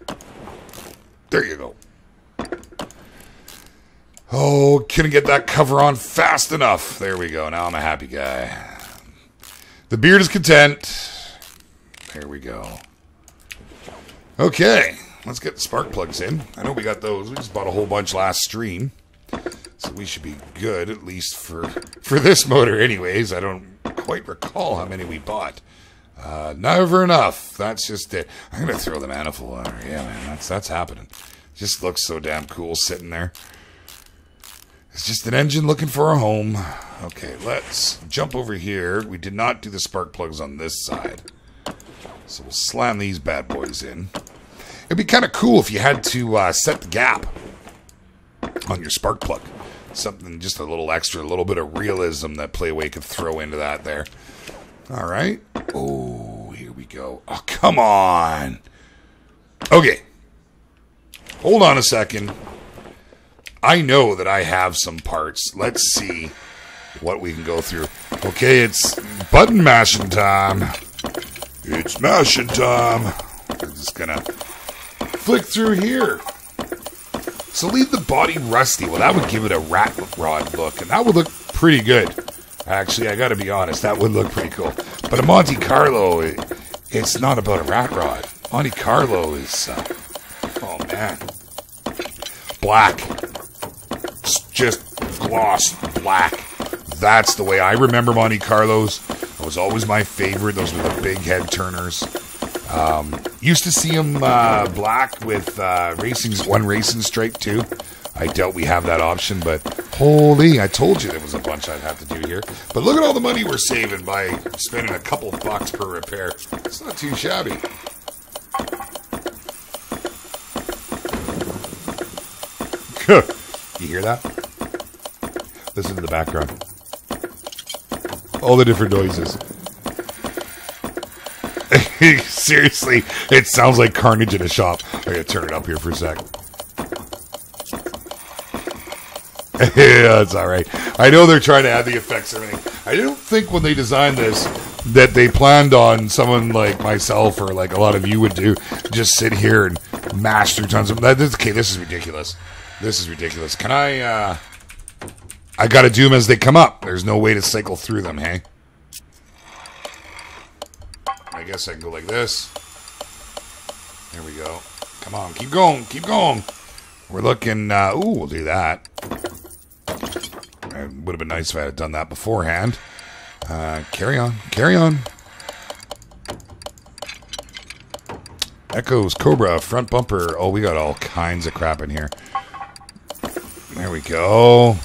There you go. Oh, couldn't get that cover on fast enough. There we go. Now I'm a happy guy. The beard is content. There we go. Okay, let's get the spark plugs in. I know we got those. We just bought a whole bunch last stream. So we should be good, at least for this motor anyways. I don't quite recall how many we bought. Never enough. That's just it. I'm going to throw the manifold on her. Yeah, man, that's happening. Just looks so damn cool sitting there. It's just an engine looking for a home. Okay, let's jump over here. We did not do the spark plugs on this side. So we'll slam these bad boys in. It'd be kind of cool if you had to set the gap on your spark plug. Something just a little extra, a little bit of realism that Playway could throw into that there. All right. Oh, here we go. Oh, come on. Okay. Hold on a second. I know that I have some parts. Let's see what we can go through. Okay, it's button mashing time. It's mashing time. We're just gonna flick through here. So leave the body rusty. Well, that would give it a rat rod look, and that would look pretty good. Actually, I gotta be honest, that would look pretty cool. But a Monte Carlo, it's not about a rat rod. Monte Carlo is, oh man, black. It's just glossed black. That's the way I remember Monte Carlos. It was always my favorite. Those were the big head turners. Used to see them black with one racing stripe too. I doubt we have that option, but holy, I told you there was a bunch I'd have to do here. But look at all the money we're saving by spending a couple bucks per repair. It's not too shabby. You hear that? Listen to the background. All the different noises. Seriously, it sounds like carnage in a shop. I gotta turn it up here for a sec. Yeah, it's alright. I know they're trying to add the effects and everything. I don't think when they designed this that they planned on someone like myself or like a lot of you would do, just sit here and mash through tons of... Okay, this is ridiculous. This is ridiculous. Can I gotta do them as they come up. There's no way to cycle through them, hey? I guess I can go like this. There we go. Come on, keep going, keep going. We're looking, ooh, we'll do that. It would have been nice if I had done that beforehand. Carry on, carry on. Echoes, Cobra, front bumper. Oh, we got all kinds of crap in here. There we go.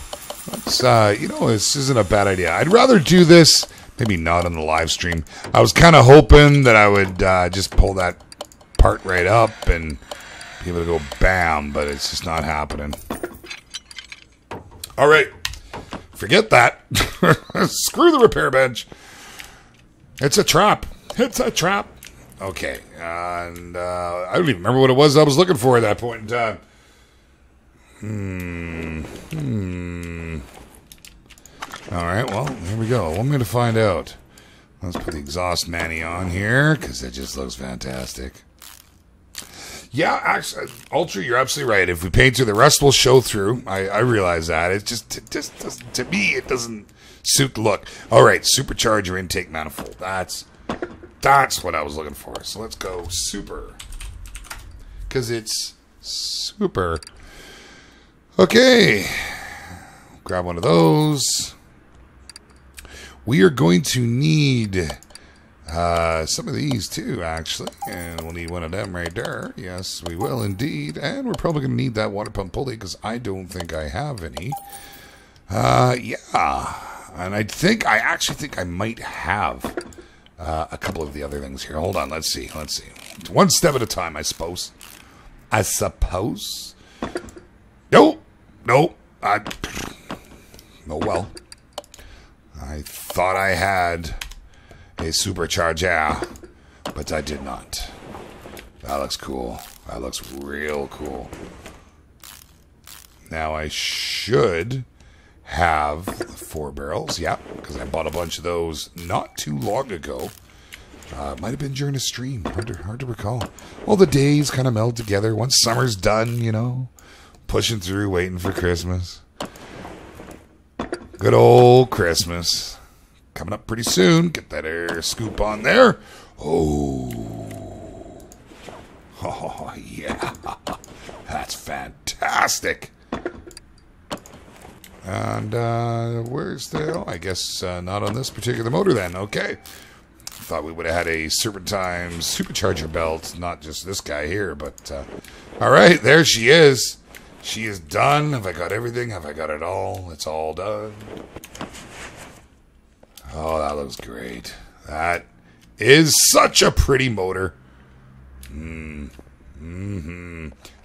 Let's, you know, this isn't a bad idea. I'd rather do this, maybe not on the live stream. I was kind of hoping that I would just pull that part right up and be able to go bam, but it's just not happening. All right. Forget that. Screw the repair bench. It's a trap. It's a trap. Okay. And I don't even remember what it was I was looking for at that point in time. All right, well, here we go. I'm going to find out. Let's put the exhaust mani on here because it just looks fantastic. Yeah, actually, Ultra, you're absolutely right. If we paint through, the rest will show through. I realize that. It just doesn't, to me, it doesn't suit the look. All right, supercharger intake manifold. That's what I was looking for. So let's go super because it's super. Okay, grab one of those. We are going to need some of these too, actually. And we'll need one of them right there. Yes, we will indeed. And we're probably going to need that water pump pulley because I don't think I have any. Yeah. And I actually think I might have a couple of the other things here. Hold on, let's see. Let's see. One step at a time, I suppose. I suppose. Nope. Nope. Oh, well. I thought I had a supercharger, but I did not. That looks cool. That looks real cool. Now I should have the 4 barrels. Yeah, because I bought a bunch of those not too long ago. Might have been during a stream. Hard to recall. Well, the days kind of meld together. Once summer's done, you know, pushing through, waiting for Christmas. Good old Christmas. Coming up pretty soon. Get that air scoop on there. Oh, yeah. That's fantastic. And where's the... Oh, I guess not on this particular motor then. Okay. Thought we would have had a Serpentine supercharger belt, not just this guy here, but all right, there she is. She is done. Have I got everything? Have I got it all? It's all done. Oh, that looks great. That is such a pretty motor. And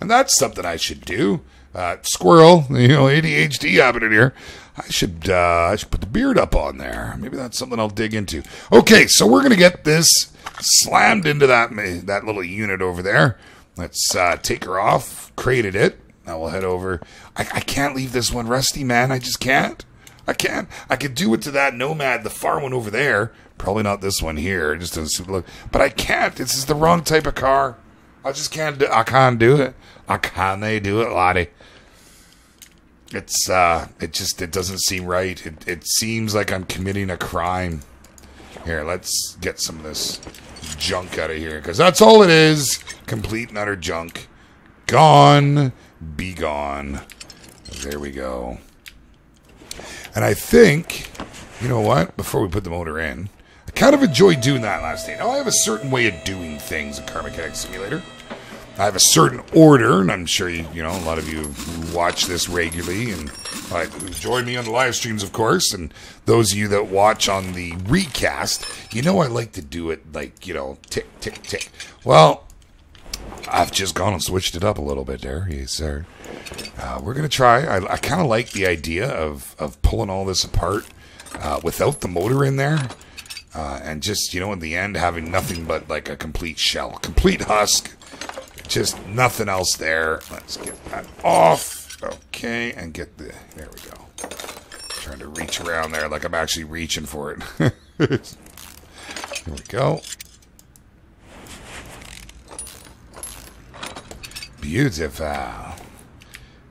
that's something I should do. Squirrel, ADHD happening here. I should put the beard up on there. Maybe that's something I'll dig into. Okay, so we're gonna get this slammed into that little unit over there. Let's take her off. Crated it. Now we'll head over. I can't leave this one rusty, man. I just can't. I can't. I could do it to that Nomad, the far one over there. Probably not this one here. It just doesn't look. But I can't. This is the wrong type of car. I just can't do. I can't do it. I can't do it, laddie. It doesn't seem right. It seems like I'm committing a crime. Here, let's get some of this junk out of here, because that's all it is. Complete and utter junk. Gone. Be gone. There we go. And I think, you know what? Before we put the motor in, I kind of enjoyed doing that last day. Now, I have a certain way of doing things in Car Mechanic Simulator. I have a certain order, and I'm sure a lot of you watch this regularly, and join me on the live streams, of course, and those of you that watch on the recast, I like to do it like, tick, tick, tick. Well, I've just gone and switched it up a little bit there, yes, sir. We're going to try. I kind of like the idea of pulling all this apart without the motor in there, and just, in the end, having nothing but like a complete shell, complete husk. Just nothing else there. Let's get that off. Okay, and get there we go. Trying to reach around there like I'm actually reaching for it. Here we go. Beautiful.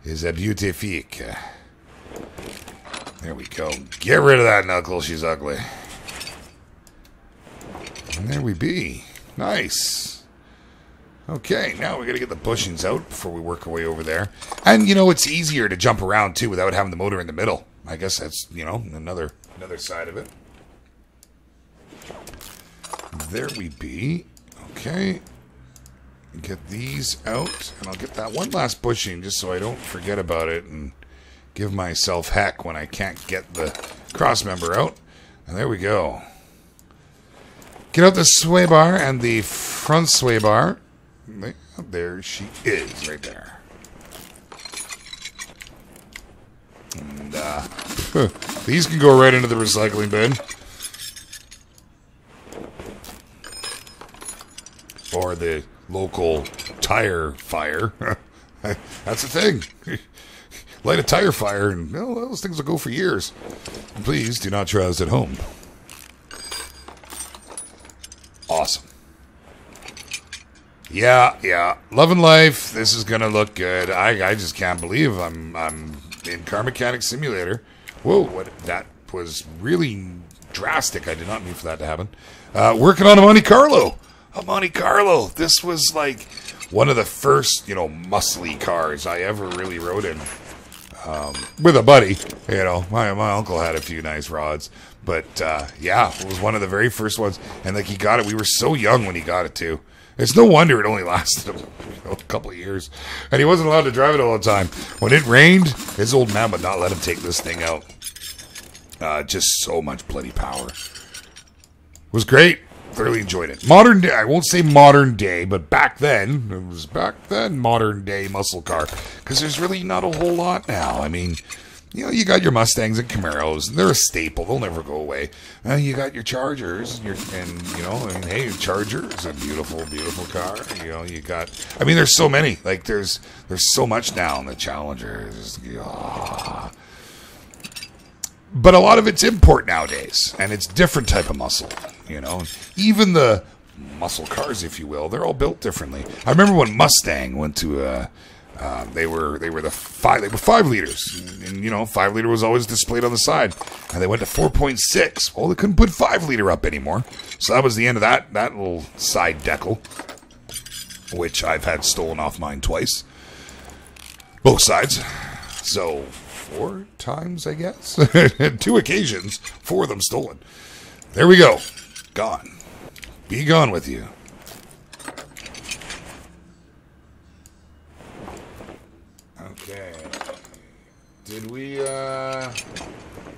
Is a beautifique. There we go. Get rid of that knuckle. She's ugly. And there we be. Nice. Okay, now we got to get the bushings out before we work our way over there. And, it's easier to jump around, too, without having the motor in the middle. I guess that's, another side of it. There we be. Okay. Get these out. And I'll get that one last bushing just so I don't forget about it and give myself heck when I can't get the cross member out. And there we go. Get out the sway bar and the front sway bar. There she is, right there. And these can go right into the recycling bin. Or the local tire fire. That's the thing. Light a tire fire and those things will go for years. And please do not try this at home. Awesome. Yeah. Loving life. This is gonna look good. I just can't believe I'm in Car Mechanic Simulator. Whoa, that was really drastic. I did not mean for that to happen. Working on a Monte Carlo. A Monte Carlo. This was like one of the first, muscly cars I ever really rode in. With a buddy. My uncle had a few nice rods. But, it was one of the very first ones. And, he got it. We were so young when he got it, too. It's no wonder it only lasted a couple of years. And he wasn't allowed to drive it all the time. When it rained, his old man would not let him take this thing out. Just so much bloody power. It was great. Thoroughly enjoyed it. Modern day, I won't say modern day, but back then, it was modern day muscle car. Because there's really not a whole lot now. I mean, you got your Mustangs and Camaros. They're a staple. They'll never go away. You got your Chargers. Hey, Charger is a beautiful, beautiful car. You got... there's so many. There's so much now in the Challengers. But a lot of it's import nowadays. And it's different type of muscle. Even the muscle cars, if you will, they're all built differently. I remember when Mustang went to... They were 5 liters, and 5 liter was always displayed on the side, and they went to 4.6. Well, they couldn't put 5 liter up anymore, so that was the end of that little side decal, which I've had stolen off mine twice, both sides. So 4 times, I guess, 2 occasions, 4 of them stolen. There we go, gone. Be gone with you. Okay. Did we,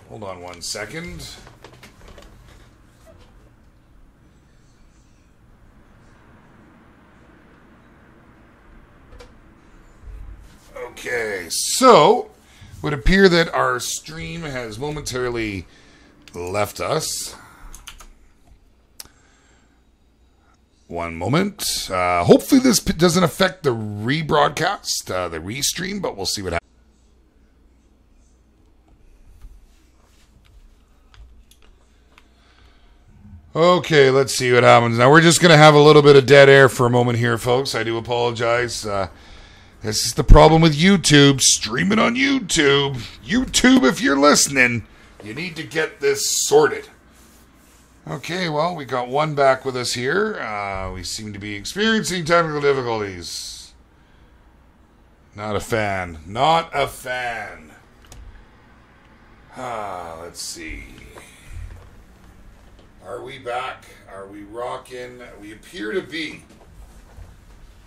hold on one second. Okay, so it would appear that our stream has momentarily left us. One moment. Hopefully this doesn't affect the rebroadcast, the restream, but we'll see what happens. Okay, let's see what happens. Now, we're just going to have a little bit of dead air for a moment here, folks. I do apologize. This is the problem with YouTube. Streaming on YouTube. YouTube, if you're listening, you need to get this sorted. Okay, well, we got one back with us here. We seem to be experiencing technical difficulties. Not a fan. Not a fan. Let's see. Are we back? Are we rocking? We appear to be.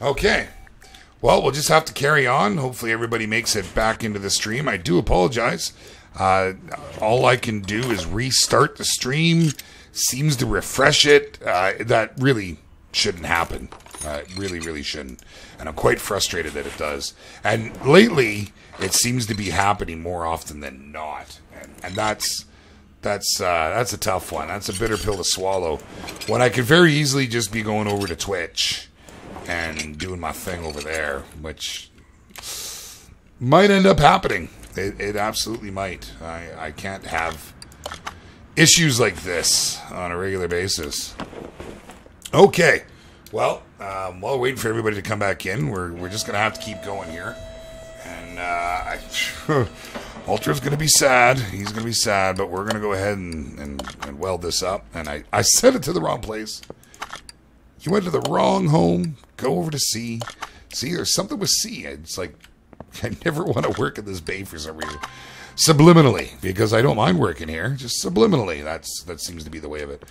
Okay. Well, we'll just have to carry on. Hopefully everybody makes it back into the stream. I do apologize. All I can do is restart the stream. Seems to refresh it. That really shouldn't happen. It really, really shouldn't. And I'm quite frustrated that it does. And lately, it seems to be happening more often than not. And that's a tough one. That's a bitter pill to swallow. When I could very easily just be going over to Twitch and doing my thing over there, which might end up happening. It absolutely might. I can't have issues like this on a regular basis. Okay. Well, while we're waiting for everybody to come back in, we're just going to have to keep going here. And Ultra's going to be sad. He's going to be sad, but we're going to go ahead and weld this up. And I set it to the wrong place. You went to the wrong home. Go over to C. See, there's something with C. It's like, I never want to work at this bay for some reason. Subliminally, because I don't mind working here. Just subliminally. That seems to be the way of it.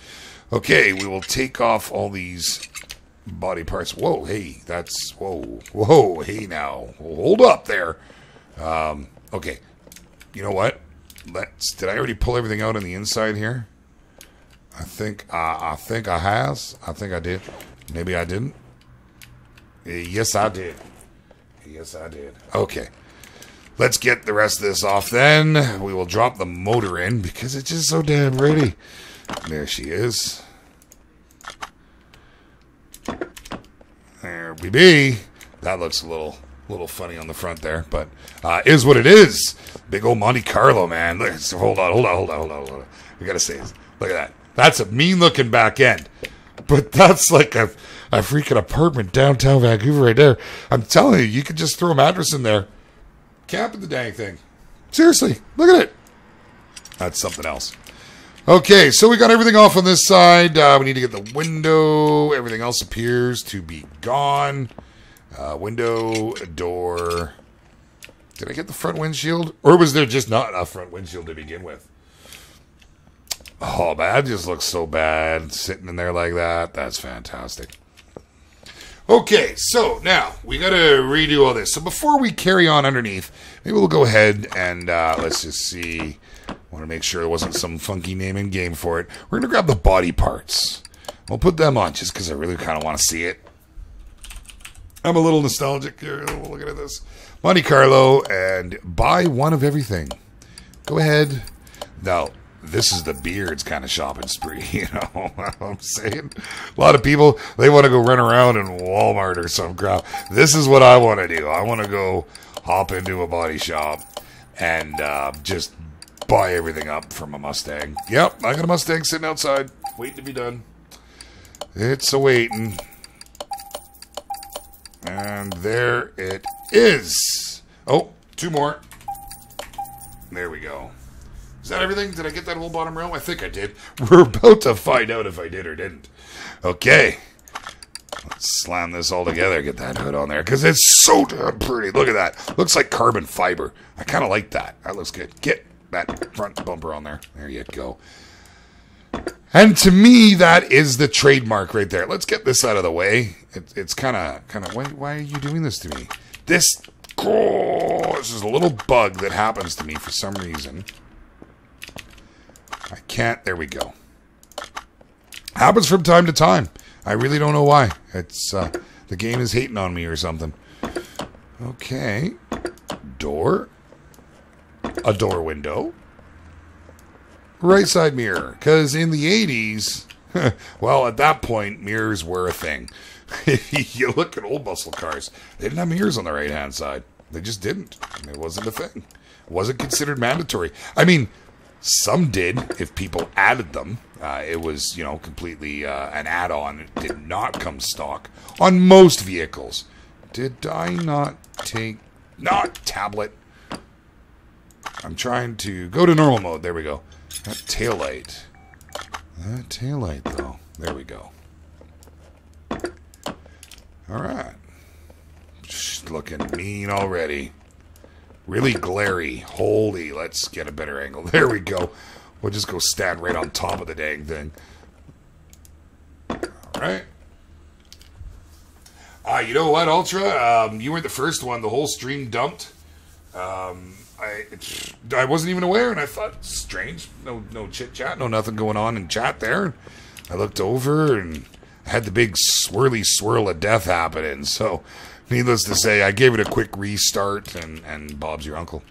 Okay, we will take off all these body parts. Whoa, hey, that's, whoa, hey now. Hold up there. Okay. You know what? Did I already pull everything out on the inside here? I think I has. I think I did. Maybe I didn't. Yes, I did. Yes, I did. Okay. Let's get the rest of this off then. We will drop the motor in because it's just so damn pretty. There she is. There we be. That looks a little funny on the front there, but is what it is. Big old Monte Carlo, man. Hold on. We gotta say this. Look at that. That's a mean-looking back end. But that's like a freaking apartment downtown Vancouver right there. I'm telling you, you could just throw a mattress in there. Camp in the dang thing. Seriously, look at it. That's something else. Okay, so we got everything off on this side. We need to get the window. Everything else appears to be gone. Window, door. Did I get the front windshield? Or was there just not a front windshield to begin with? Oh, that just looks so bad. Sitting in there like that. That's fantastic. Okay, so now we got to redo all this. So before we carry on underneath, maybe we'll go ahead and let's just see. I want to make sure there wasn't some funky name in game for it. We're going to grab the body parts. We'll put them on just because I really kind of want to see it. I'm a little nostalgic here. Look at this. Monte Carlo and buy one of everything. Go ahead. Now, this is the beards kind of shopping spree, you know what I'm saying? A lot of people, they want to go run around in Walmart or some crap. This is what I want to do. I want to go hop into a body shop and just buy everything up from a Mustang. Yep, I got a Mustang sitting outside, waiting to be done. It's a-waiting. And there it is. Oh, two more. There we go. Is that everything? Did I get that whole bottom row? I think I did. We're about to find out if I did or didn't. Okay. Let's slam this all together. Get that hood on there. Because it's so damn pretty. Look at that. Looks like carbon fiber. I kind of like that. That looks good. Get that front bumper on there. There you go. And to me, that is the trademark right there. Let's get this out of the way. It's kind of. Why are you doing this to me? This is a little bug that happens to me for some reason. I can't. There we go. Happens from time to time. I really don't know why. It's the game is hating on me or something. Okay. Door. A door window. Right side mirror. Because in the 80s, well, at that point, mirrors were a thing. If you look at old muscle cars, they didn't have mirrors on the right-hand side. They just didn't. It wasn't a thing. It wasn't considered mandatory. I mean, some did if people added them. It was, you know, completely an add-on. It did not come stock on most vehicles. Did I not take... Not tablet. I'm trying to go to normal mode. There we go. That taillight. That taillight, though. There we go. Alright. Just looking mean already. Really glary. Holy, let's get a better angle. There we go. We'll just go stand right on top of the dang thing. Alright. You know what, Ultra? You weren't the first one. The whole stream dumped. I wasn't even aware, and I thought, strange. No chit-chat, no nothing going on in chat there. I looked over, and I had the big swirly swirl of death happening. So, needless to say, I gave it a quick restart, and Bob's your uncle.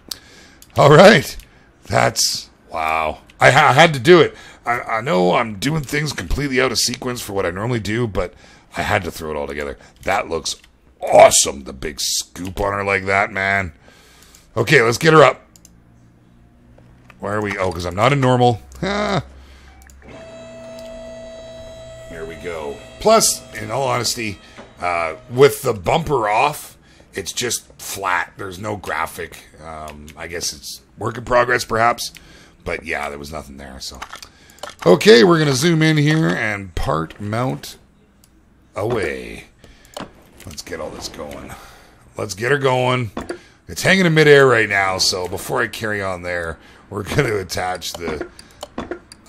All right. That's, wow. I had to do it. I know I'm doing things completely out of sequence for what I normally do, but I had to throw it all together. That looks awesome, the big scoop on her like that, man. Okay, let's get her up. Why are we... Oh, because I'm not in normal. There we go. Plus, in all honesty, with the bumper off, it's just flat. There's no graphic. I guess it's work in progress, perhaps. But yeah, there was nothing there. So, okay, we're going to zoom in here and part mount away. Let's get all this going. Let's get her going. It's hanging in midair right now, so before I carry on there, we're going to attach the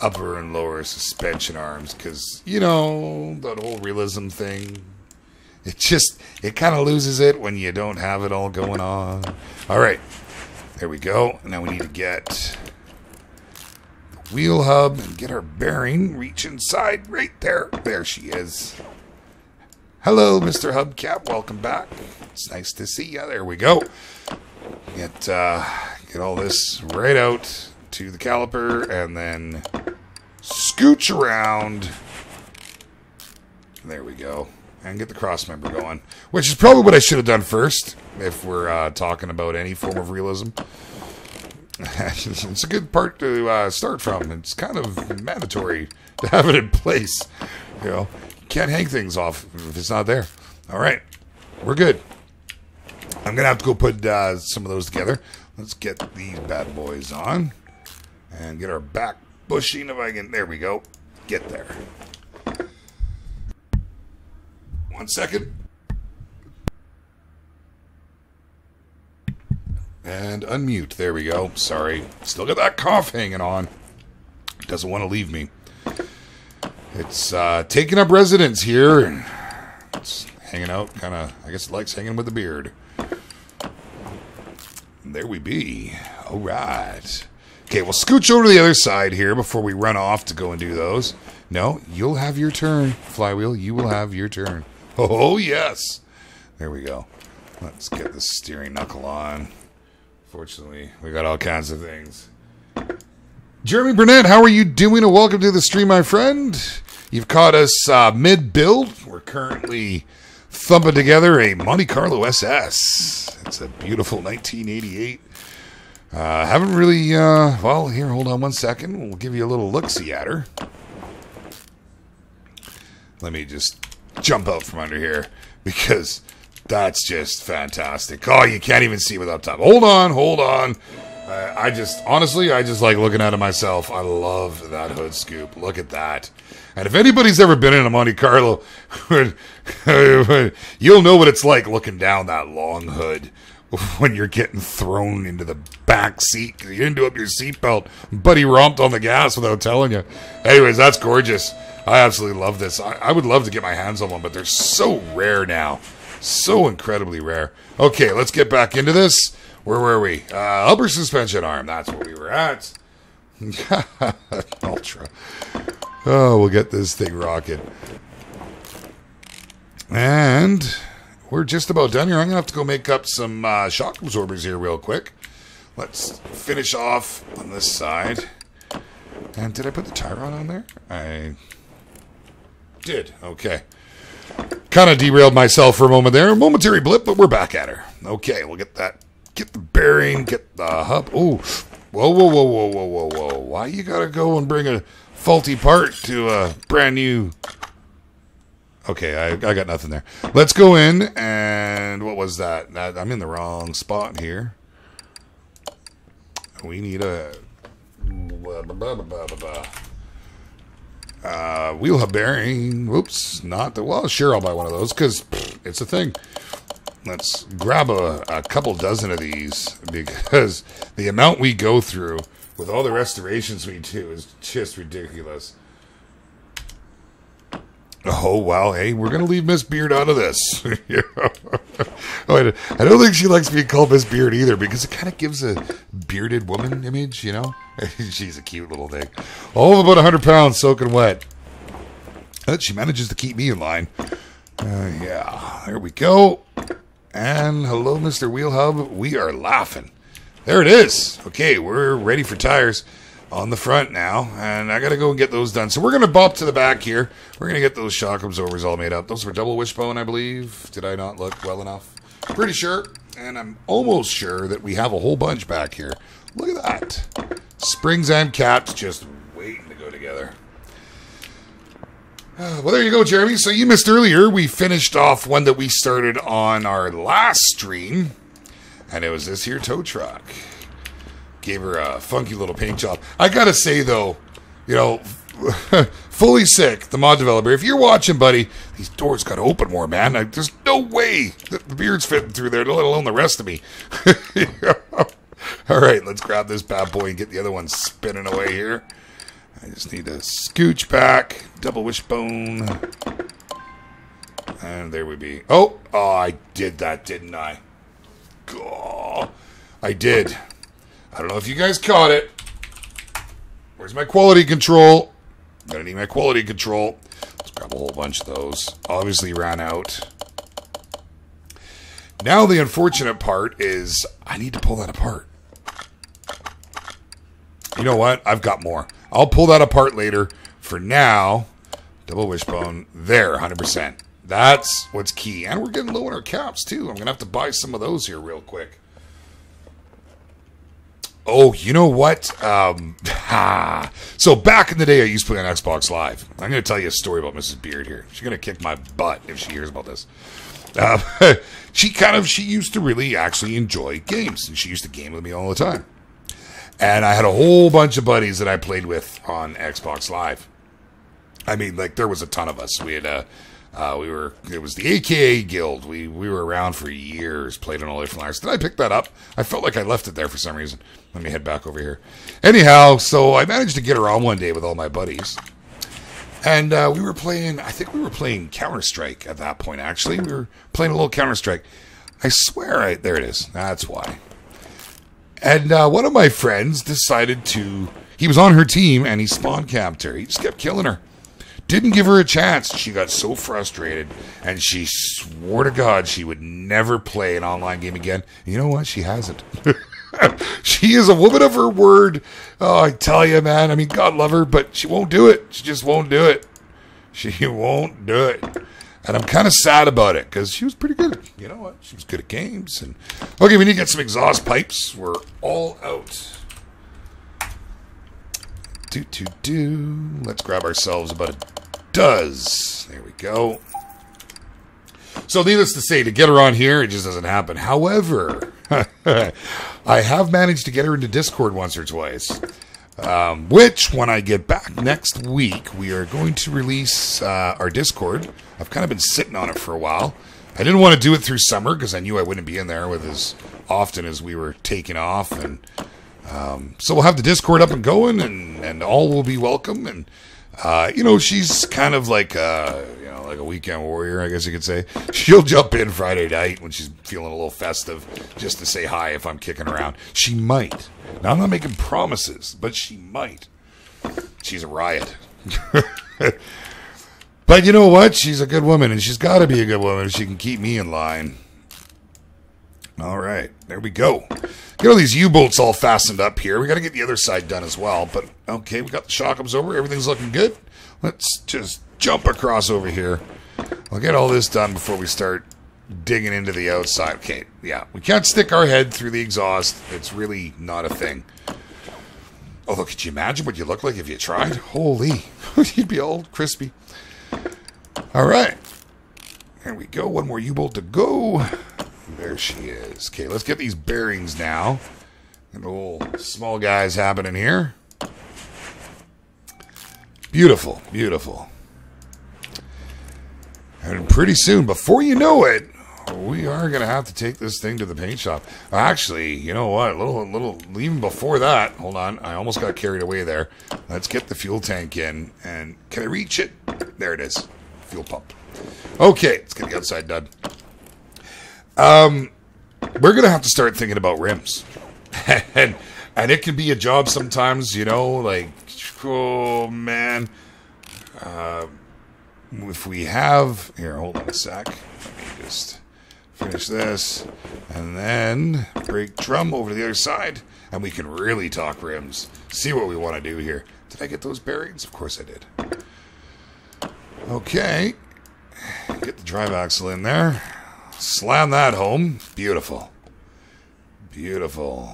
upper and lower suspension arms, because, you know, that whole realism thing, it kind of loses it when you don't have it all going on. All right, there we go. Now we need to get the wheel hub and get our bearing. Reach inside right there. There she is. Hello, Mr. Hubcap. Welcome back. It's nice to see you. There we go. Get all this right out to the caliper and then scooch around. There we go. And get the cross member going. Which is probably what I should have done first if we're talking about any form of realism. It's a good part to start from. It's kind of mandatory to have it in place. You know, you can't hang things off if it's not there. All right, we're good. I'm going to have to go put some of those together. Let's get these bad boys on. And get our back bushing if I can. There we go. Get there. 1 second. And unmute. There we go. Sorry. Still got that cough hanging on. Doesn't want to leave me. It's taking up residence here. And it's hanging out. Kind of, I guess it likes hanging with the beard. There we be. All right. Okay, we'll scooch over to the other side here before we run off to go and do those. No, you'll have your turn, Flywheel. You will have your turn. Oh, yes. There we go. Let's get the steering knuckle on. Fortunately, we got all kinds of things. Jeremy Burnett, how are you doing? And welcome to the stream, my friend. You've caught us mid-build. We're currently thumping together a Monte Carlo SS. It's a beautiful 1988. Haven't really, well, here, hold on 1 second. We'll give you a little look-see at her. Let me just jump out from under here, because that's just fantastic. Oh, you can't even see without top. Hold on, hold on. Honestly, I just like looking at it myself. I love that hood scoop. Look at that. And if anybody's ever been in a Monte Carlo, you'll know what it's like looking down that long hood when you're getting thrown into the back seat because you didn't do up your seatbelt, but he romped on the gas without telling you. Anyways, that's gorgeous. I absolutely love this. I would love to get my hands on one, but they're so rare now. So incredibly rare. Okay, let's get back into this. Where were we? Upper suspension arm. That's where we were at. Ultra. Oh, we'll get this thing rocking. And we're just about done here. I'm going to have to go make up some shock absorbers here real quick. Let's finish off on this side. And did I put the tie rod on there? I did. Okay. Kind of derailed myself for a moment there. A momentary blip, but we're back at her. Okay, we'll get that. Get the bearing, get the hub. Oh, whoa, whoa, whoa, whoa, whoa, whoa, whoa. Why you got to go and bring a faulty part to a brand new... Okay, I got nothing there. Let's go in and what was that? I'm in the wrong spot here. We need a wheel hub bearing. Whoops, not the well. Sure, I'll buy one of those because it's a thing. Let's grab a couple dozen of these because the amount we go through with all the restorations we do is just ridiculous. Oh, wow. Hey, we're going to leave Miss Beard out of this. I don't think she likes being called Miss Beard either because it kind of gives a bearded woman image, you know? She's a cute little thing. All of about 100 pounds soaking wet. But she manages to keep me in line. Yeah, there we go. And hello, Mr. Wheel Hub. We are laughing. There it is. Okay, we're ready for tires. On the front now, and I gotta go and get those done. So we're gonna bop to the back here. We're gonna get those shock absorbers all made up. Those were Double-Wishbone, I believe. Did I not look well enough? Pretty sure, and I'm almost sure that we have a whole bunch back here. Look at that. Springs and caps just waiting to go together. Well, there you go, Jeremy. So you missed earlier. We finished off one that we started on our last stream, and it was this here tow truck. Gave her a funky little paint job. I gotta say, though, you know, Fully Sick, the mod developer, if you're watching, buddy, these doors gotta open more, man. There's no way that the beard's fitting through there, let alone the rest of me. All right, let's grab this bad boy and get the other one spinning away here. I just need to scooch back. Double-Wishbone. And there we be. Oh, I did that, didn't I? Oh, I did. I don't know if you guys caught it. Where's my quality control? I'm gonna need my quality control. Let's grab a whole bunch of those. Obviously ran out. Now the unfortunate part is I need to pull that apart. You know what? I've got more. I'll pull that apart later. For now, Double-Wishbone. There, 100%. That's what's key. And we're getting low on our caps, too. I'm gonna have to buy some of those here real quick. Oh, you know what? So back in the day, I used to play on Xbox Live. I'm going to tell you a story about Mrs. Beard here. She's going to kick my butt if she hears about this. She used to really actually enjoy games, and she used to game with me all the time. And I had a whole bunch of buddies that I played with on Xbox Live. I mean, like, there was a ton of us. We had it was the AKA Guild. We were around for years, played on all different layers. Did I pick that up? I felt like I left it there for some reason. Let me head back over here. Anyhow, so I managed to get her on one day with all my buddies. And we were playing, I think we were playing Counter-Strike at that point, actually. We were playing a little Counter-Strike. I swear, there it is. That's why. And one of my friends decided he was on her team, and he spawn camped her. He just kept killing her. Didn't give her a chance. She got so frustrated, and she swore to God she would never play an online game again. And you know what? She hasn't. She is a woman of her word. Oh, I tell you, man. I mean, God love her, but she won't do it. She just won't do it. She won't do it. And I'm kind of sad about it, because she was pretty good. You know what? She was good at games. And okay, we need to get some exhaust pipes. We're all out. Let's grab ourselves about a dozen. There we go. So needless to say, to get her on here, it just doesn't happen. However, I have managed to get her into Discord once or twice. Which, when I get back next week, we are going to release our Discord. I've kind of been sitting on it for a while. I didn't want to do it through summer because I knew I wouldn't be in there with as often as we were taking off, and so we'll have the Discord up and going, and all will be welcome. And she's kind of like like a weekend warrior, I guess you could say. She'll jump in Friday night when she's feeling a little festive, just to say hi if I'm kicking around. She might. Now, I'm not making promises, but she might. She's a riot. But you know what? She's a good woman, and she's got to be a good woman if she can keep me in line. All right, there we go. Get all these U-bolts all fastened up here. We got to get the other side done as well. But okay, we got the shock absorber. Everything's looking good. Let's just jump across over here. I'll get all this done before we start digging into the outside. Okay, yeah, we can't stick our head through the exhaust. It's really not a thing. Although, could you imagine what you look like if you tried? Holy, you'd be all crispy. All right, there we go. One more U-bolt to go. There she is. Okay, let's get these bearings now. And little small guys happening here. Beautiful, beautiful. And pretty soon, before you know it, we are going to have to take this thing to the paint shop. Actually, you know what? Even before that, hold on. I almost got carried away there. Let's get the fuel tank in. And can I reach it? There it is. Fuel pump. Okay, let's get the outside done. We're going to have to start thinking about rims. and it can be a job sometimes, like, oh, man. If we have... Here, hold on a sec. Let me just finish this. And then brake drum over to the other side. And we can really talk rims. See what we want to do here. Did I get those bearings? Of course I did. Okay. Get the drive axle in there. Slam that home. Beautiful. Beautiful.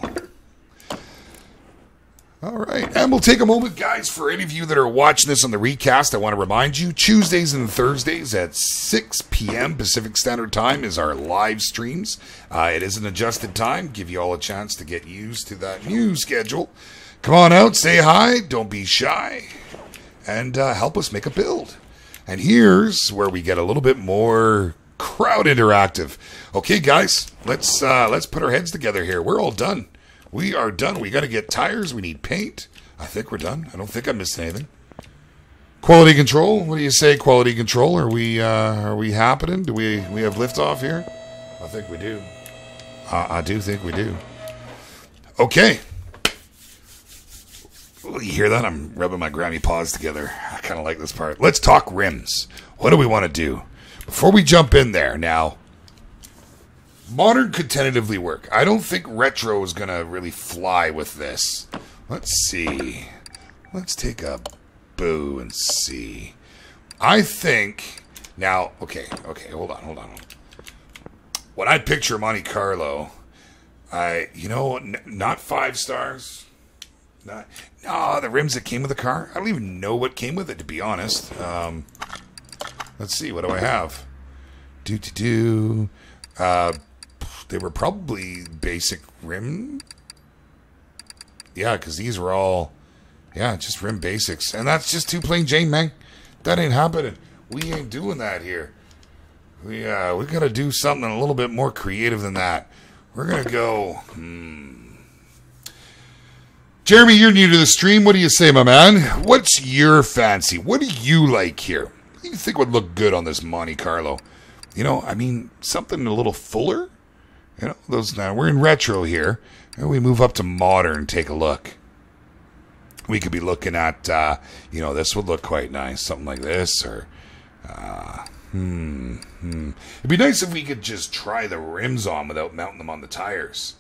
All right. And we'll take a moment, guys, for any of you that are watching this on the recast. I want to remind you, Tuesdays and Thursdays at 6 p.m. Pacific Standard Time is our live streams. It is an adjusted time. Give you all a chance to get used to that new schedule. Come on out. Say hi. Don't be shy. And help us make a build. And here's where we get a little bit more crowd interactive. Okay, guys, let's put our heads together here. We're all done. We are done. We got to get tires. We need paint. I think we're done. I don't think I missed anything. Quality control. What do you say, quality control? Are we happening? Do we have liftoff here? I think we do. I do think we do. Okay. You hear that? I'm rubbing my Grammy paws together. I kind of like this part. Let's talk rims. What do we want to do? Before we jump in there, now, modern could tentatively work. I don't think retro is going to really fly with this. Let's see. Let's take a boo and see. I think, now, okay, hold on. When I picture Monte Carlo, not 5 stars. No, the rims that came with the car. I don't even know what came with it, to be honest. Let's see, what do I have? They were probably basic rim. Yeah, because these were all, just rim basics. And that's just too plain Jane, man. That ain't happening. We ain't doing that here. We got to do something a little bit more creative than that. We're going to go, Jeremy, you're new to the stream. What do you say, my man? What's your fancy? What do you like here? What do you think would look good on this Monte Carlo? Something a little fuller. Now we're in retro here. And we move up to modern. Take a look. We could be looking at, this would look quite nice. Something like this, or, It'd be nice if we could just try the rims on without mounting them on the tires.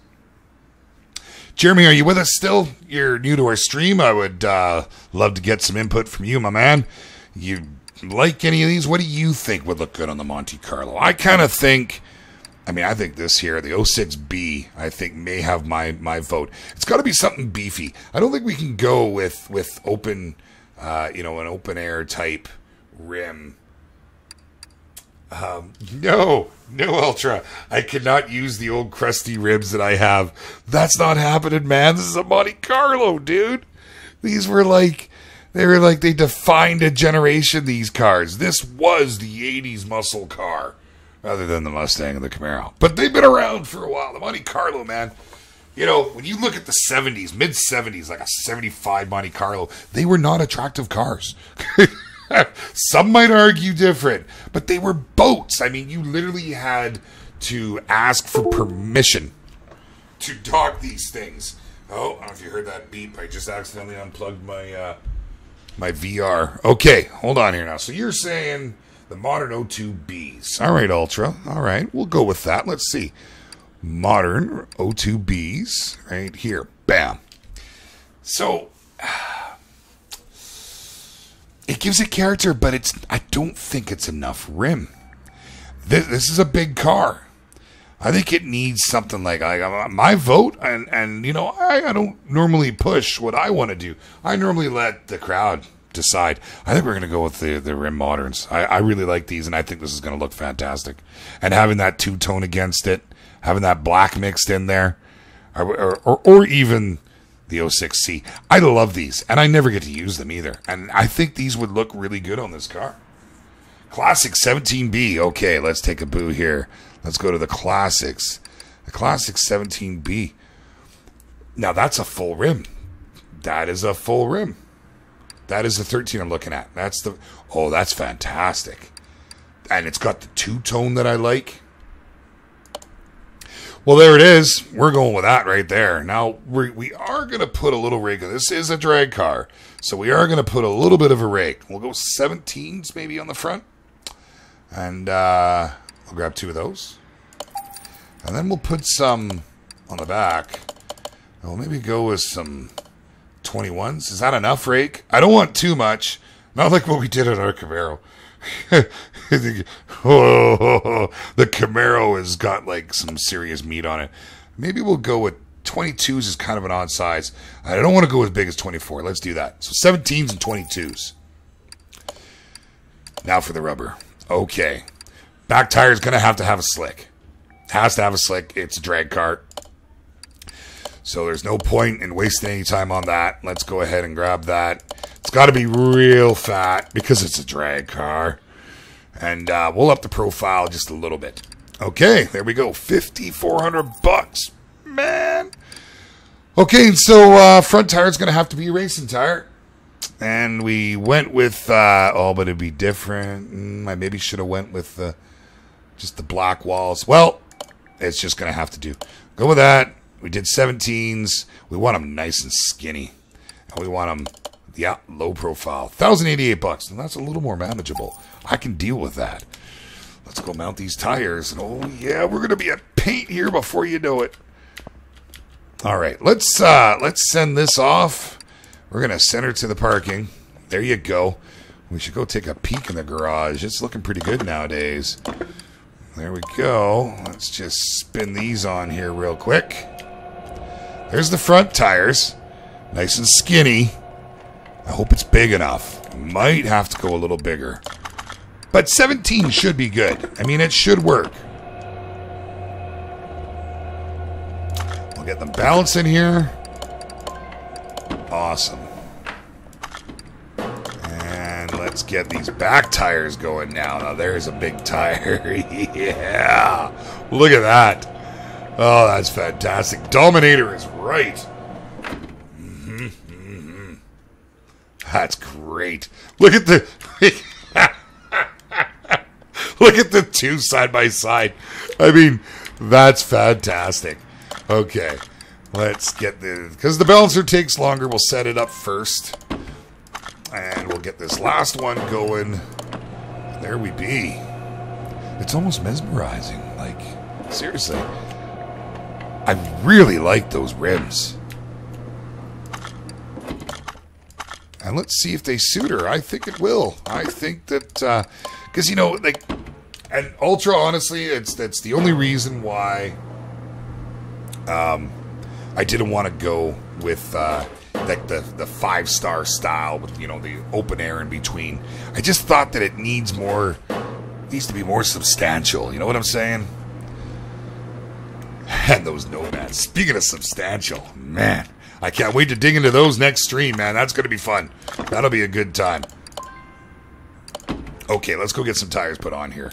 Jeremy, are you with us still? You're new to our stream. I would love to get some input from you, my man. You like any of these? What do you think would look good on the Monte Carlo? I kind of think, I think this here, the 06B, I think may have my vote. It's got to be something beefy. I don't think we can go with open, an open air type rim. No, Ultra. I cannot use the old crusty ribs that I have. That's not happening, man. This is a Monte Carlo, dude. These were they defined a generation, these cars. This was the 80s muscle car. rather than the Mustang and the Camaro. But they've been around for a while. The Monte Carlo, man. You know, when you look at the 70s, mid-70s, like a 75 Monte Carlo, they were not attractive cars. Some might argue different, but they were boats. I mean, you literally had to ask for permission to dock these things. Oh, I don't know if you heard that beep. I just accidentally unplugged my my VR. Okay, hold on here now. So you're saying the modern O2Bs. All right, Ultra. All right, we'll go with that. Let's see. Modern O2Bs right here. Bam. So it gives it character, but I don't think it's enough rim. This is a big car. I think it needs something like my vote, and you know, I don't normally push what I want to do. I normally let the crowd decide. I think we're going to go with the Rim Moderns. I really like these, and I think this is going to look fantastic. And having that two-tone against it, having that black mixed in there, or even the 06C. I love these, and I never get to use them either. And I think these would look really good on this car. Classic 17B. Okay, let's take a boo here. Let's go to the Classics. The Classic 17B. Now, that's a full rim. That is a full rim. That is the 13 I'm looking at. That's fantastic. And it's got the two-tone that I like. Well, there it is. We're going with that right there. Now, we are going to put a little rake. This is a drag car. So we are going to put a little bit of a rake. We'll go 17s maybe on the front. And I'll grab 2 of those. And then we'll put some on the back. We'll maybe go with some 21s. Is that enough rake? I don't want too much. Not like what we did at our Camaro. The Camaro has got like some serious meat on it. Maybe we'll go with 22s is kind of an odd size. I don't want to go as big as 24. Let's do that. So 17s and 22s. Now for the rubber. Okay. Back tire is going to have a slick. Has to have a slick. It's a drag cart. So there's no point in wasting any time on that. Let's go ahead and grab that. It's got to be real fat because it's a drag car. And we'll up the profile just a little bit. Okay, there we go. $5,400, man. Okay, so front tire is going to have to be a racing tire. And we went with, but it'd be different. I maybe should have went with just the black walls. Well, it's just going to have to do. Go with that. We did 17s. We want them nice and skinny. And we want them, yeah, low profile. $1,088. And that's a little more manageable. I can deal with that. Let's go mount these tires. And oh, yeah, we're going to be at paint here before you know it. All right, let's send this off. We're going to send her to the parking. There you go. We should go take a peek in the garage. It's looking pretty good nowadays. There we go. Let's just spin these on here real quick. There's the front tires. Nice and skinny. I hope it's big enough. Might have to go a little bigger. But 17 should be good. I mean, it should work. We'll get them balanced in here. Awesome. And let's get these back tires going now. Now, there's a big tire. Yeah. Look at that. Oh, that's fantastic. Dominator is right. That's great. Look at the... Look at the two side by side. I mean, that's fantastic. Okay. Let's get the... Because the balancer takes longer, we'll set it up first. And we'll get this last one going. There we be. It's almost mesmerizing. Like, seriously. I really like those rims. And let's see if they suit her. I think it will. I think that... Because, you know, like... And Ultra, honestly, that's the only reason why... I didn't want to go with like the 5-star style with, you know, the open air in between. I just thought that it needs to be more substantial. You know what I'm saying? And those nomads. Speaking of substantial, man, I can't wait to dig into those next stream, man. That's going to be fun. That'll be a good time. Okay, let's go get some tires put on here.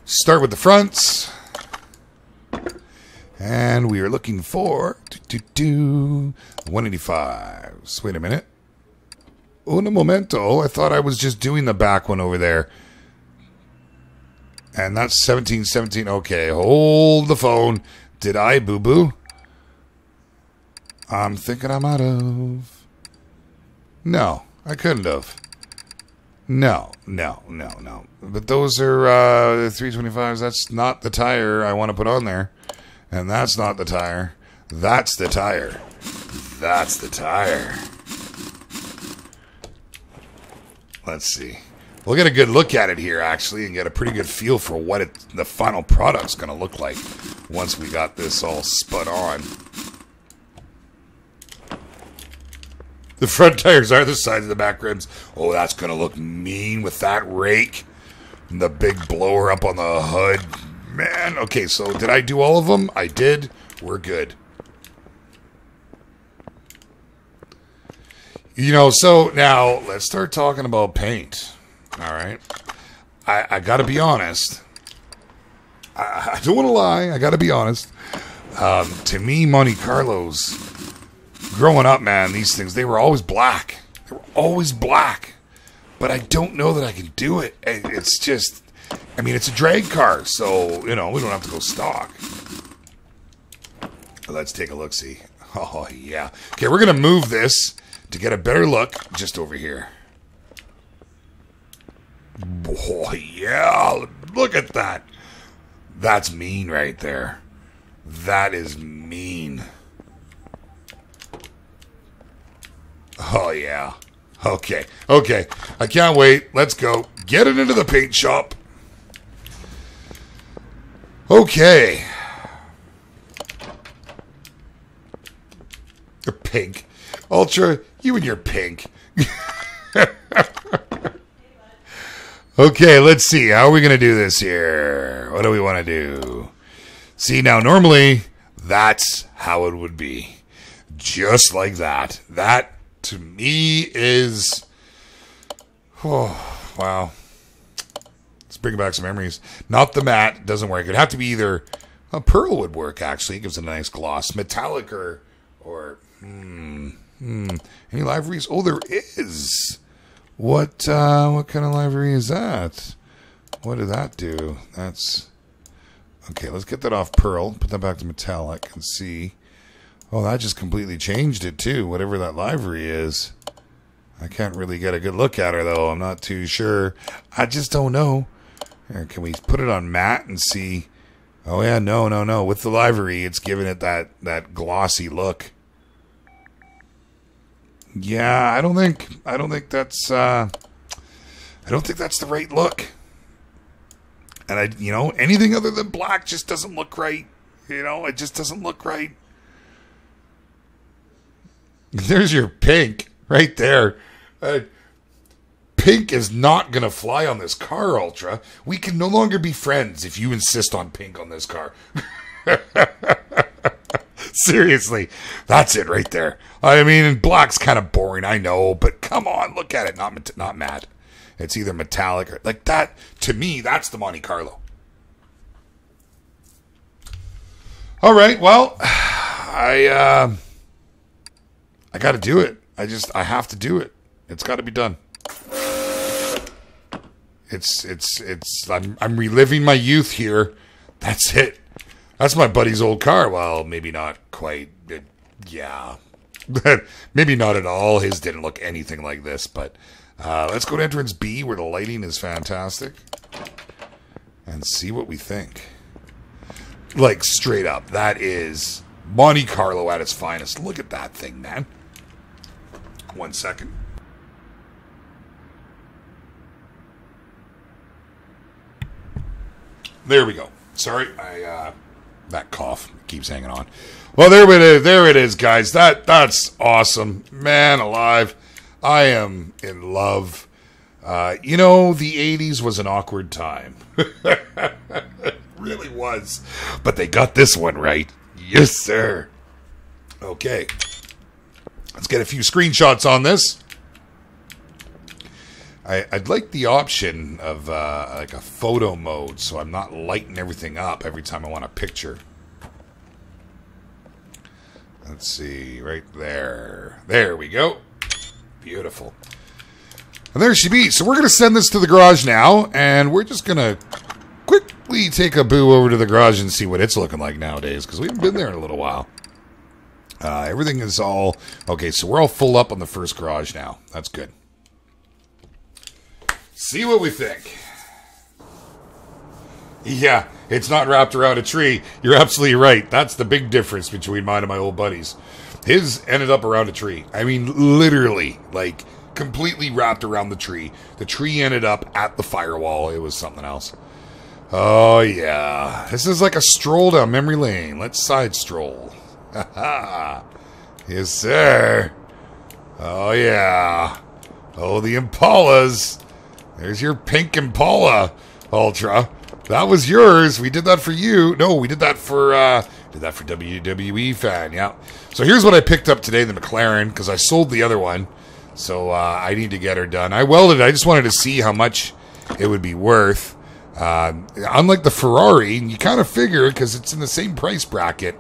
Start with the fronts. And we are looking for 185s. Wait a minute. Un momento. I thought I was just doing the back one over there. And that's 1717. Okay, hold the phone. Did I boo-boo? I'm thinking I might have. No, I couldn't have. No. But those are 325s. That's not the tire I want to put on there. And that's not the tire. That's the tire. That's the tire. Let's see. We'll get a good look at it here, actually, and get a pretty good feel for what the final product's going to look like once we got this all spun on. The front tires are the size of the back rims. Oh, that's going to look mean with that rake. And the big blower up on the hood. Man, okay, so did I do all of them? I did. We're good. You know, so now let's start talking about paint. All right. I got to be honest. I don't want to lie. I got to be honest. To me, Monte Carlos, growing up, man, these things, they were always black. They were always black. But I don't know that I can do it. It's just, I mean, it's a drag car, so, you know, we don't have to go stock. Let's take a look-see. Oh, yeah. Okay, we're going to move this to get a better look just over here. Oh, yeah. Look at that. That's mean right there. That is mean. Oh, yeah. Okay. Okay. I can't wait. Let's go. Get it into the paint shop. Okay. You're pink. Ultra, you and your pink. Okay, let's see. How are we going to do this here? What do we want to do? See, now, normally, that's how it would be. Just like that. That, to me, is... Oh, wow. Let's bring back some memories. Not the matte. Doesn't work. It would have to be either... A pearl would work, actually. It gives it a nice gloss. Metallic or any liveries? Oh, there is. What kind of livery is that? What did that do? That's... Okay, let's get that off pearl. Put that back to metallic and see. Oh, that just completely changed it, too. Whatever that livery is. I can't really get a good look at her, though. I'm not too sure. I just don't know. Here, can we put it on matte and see? Oh, yeah, no. With the livery, it's giving it that glossy look. Yeah, I don't think that's the right look. And anything other than black just doesn't look right. It just doesn't look right. There's your pink right there. Pink is not going to fly on this car, Ultra. We can no longer be friends if you insist on pink on this car. Seriously, that's it right there. I mean, black's kind of boring, I know, but come on, look at it. Not matte. It's either metallic or like that. To me, that's the Monte Carlo. All right, well, I got to do it. I have to do it. It's got to be done. I'm reliving my youth here. That's it. That's my buddy's old car. Well, maybe not quite. Yeah. Maybe not at all. His didn't look anything like this, but let's go to entrance B where the lighting is fantastic and see what we think. Like, straight up, that is Monte Carlo at its finest. Look at that thing, man. 1 second. There we go. Sorry, that cough keeps hanging on. Well, there it is. There it is, guys. That's awesome. Man alive. I am in love. The 80s was an awkward time. It really was. But they got this one right. Yes, sir. Okay. Let's get a few screenshots on this. I'd like the option of like a photo mode, so I'm not lighting everything up every time I want a picture. Let's see, right there. There we go. Beautiful. And there she be. So we're going to send this to the garage now, and we're just going to quickly take a boo over to the garage and see what it's looking like nowadays, because we haven't been there in a little while. Everything is all... Okay, so we're all full up on the first garage now. That's good. See what we think. Yeah, it's not wrapped around a tree. You're absolutely right. That's the big difference between mine and my old buddies. His ended up around a tree. I mean, literally, like, completely wrapped around the tree. The tree ended up at the firewall. It was something else. Oh, yeah. This is like a stroll down memory lane. Let's side stroll. Ha-ha. Yes, sir. Oh, yeah. Oh, the Impalas. There's your pink Impala, Ultra. That was yours. We did that for you. No, we did that for WWE fan. Yeah. So here's what I picked up today, the McLaren, because I sold the other one. So I need to get her done. I welded it. I just wanted to see how much it would be worth. Unlike the Ferrari, you kind of figure because it's in the same price bracket.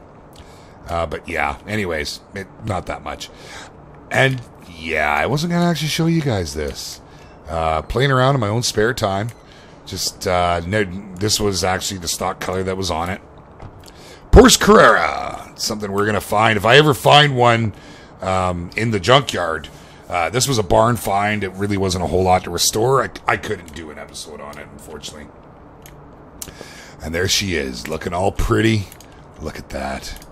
But yeah, anyways, not that much. And yeah, I wasn't going to actually show you guys this. Playing around in my own spare time. Just, this was actually the stock color that was on it. Porsche Carrera. Something we're going to find. If I ever find one in the junkyard, this was a barn find. It really wasn't a whole lot to restore. I couldn't do an episode on it, unfortunately. And there she is, looking all pretty. Look at that.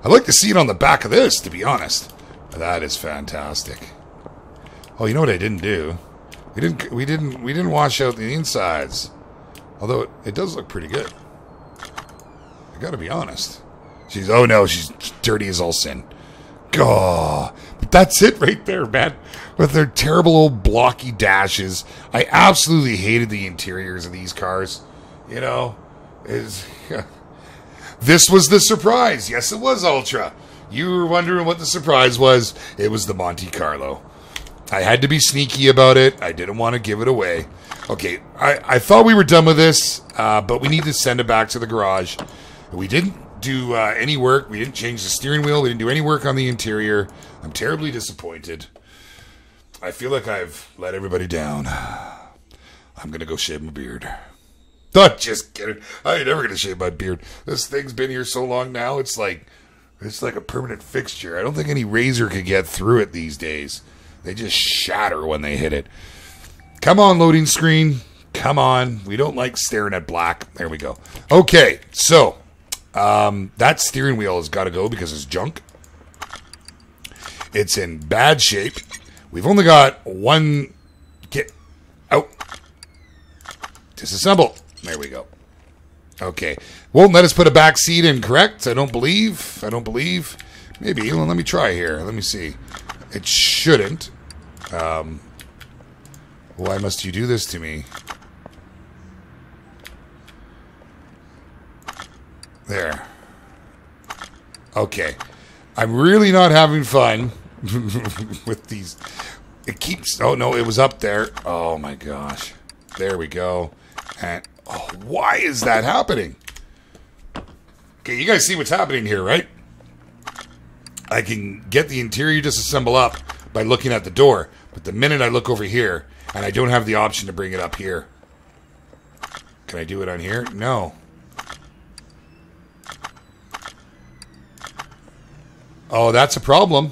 I'd like to see it on the back of this, to be honest. That is fantastic. Oh, you know what I didn't do? We didn't wash out the insides. Although it does look pretty good. I gotta be honest. She's dirty as all sin. Gah. But that's it right there, man. With their terrible old blocky dashes. I absolutely hated the interiors of these cars. You know, this was the surprise. Yes, it was Ultra. You were wondering what the surprise was. It was the Monte Carlo. I had to be sneaky about it. I didn't want to give it away. Okay, I thought we were done with this, but we need to send it back to the garage. We didn't do any work. We didn't change the steering wheel. We didn't do any work on the interior. I'm terribly disappointed. I feel like I've let everybody down. I'm going to go shave my beard. Not just kidding. I ain't never going to shave my beard. This thing's been here so long now, it's like a permanent fixture. I don't think any razor could get through it these days. They just shatter when they hit it. Come on, loading screen. Come on. We don't like staring at black. There we go. Okay, so that steering wheel has got to go because it's junk. It's in bad shape. We've only got one... Get out. Disassemble. There we go. Okay. Won't let us put a back seat in, correct? I don't believe. Maybe. Well, let me try here. Let me see. It shouldn't. Why must you do this to me? There. Okay. I'm really not having fun with these. It keeps... Oh, no, it was up there. Oh, my gosh. There we go. And... Oh, why is that happening? Okay, you guys see what's happening here, right? I can get the interior disassemble up by looking at the door. But the minute I look over here, and I don't have the option to bring it up here. Can I do it on here? No. Oh, that's a problem.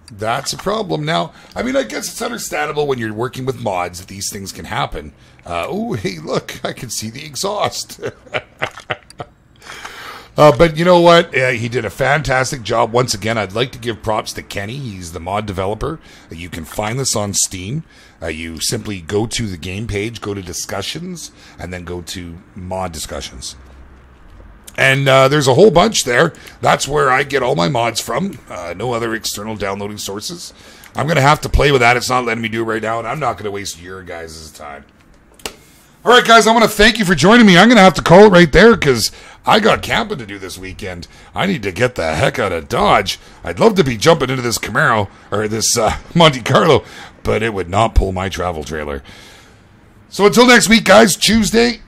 That's a problem. Now, I mean, I guess it's understandable when you're working with mods that these things can happen. Oh, hey, look, I can see the exhaust. But you know what? He did a fantastic job. Once again, I'd like to give props to Kenny. He's the mod developer. You can find this on Steam. You simply go to the game page, go to discussions, and then go to mod discussions. And there's a whole bunch there. That's where I get all my mods from. No other external downloading sources. I'm going to have to play with that. It's not letting me do it right now, and I'm not going to waste your guys' time. All right, guys, I want to thank you for joining me. I'm going to have to call it right there because I got camping to do this weekend. I need to get the heck out of Dodge. I'd love to be jumping into this Camaro or this Monte Carlo, but it would not pull my travel trailer. So until next week, guys, Tuesday,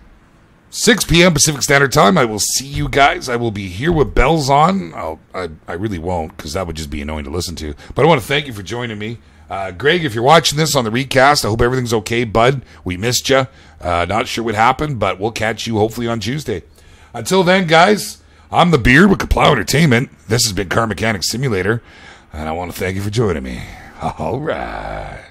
6 p.m. Pacific Standard Time, I will see you guys. I will be here with bells on. I really won't because that would just be annoying to listen to. But I want to thank you for joining me. Greg, if you're watching this on the recast, I hope everything's okay, bud. We missed you. Not sure what happened, but we'll catch you hopefully on Tuesday. Until then, guys, I'm the Beard with Kaplow Entertainment. This has been Car Mechanic Simulator, and I want to thank you for joining me. All right.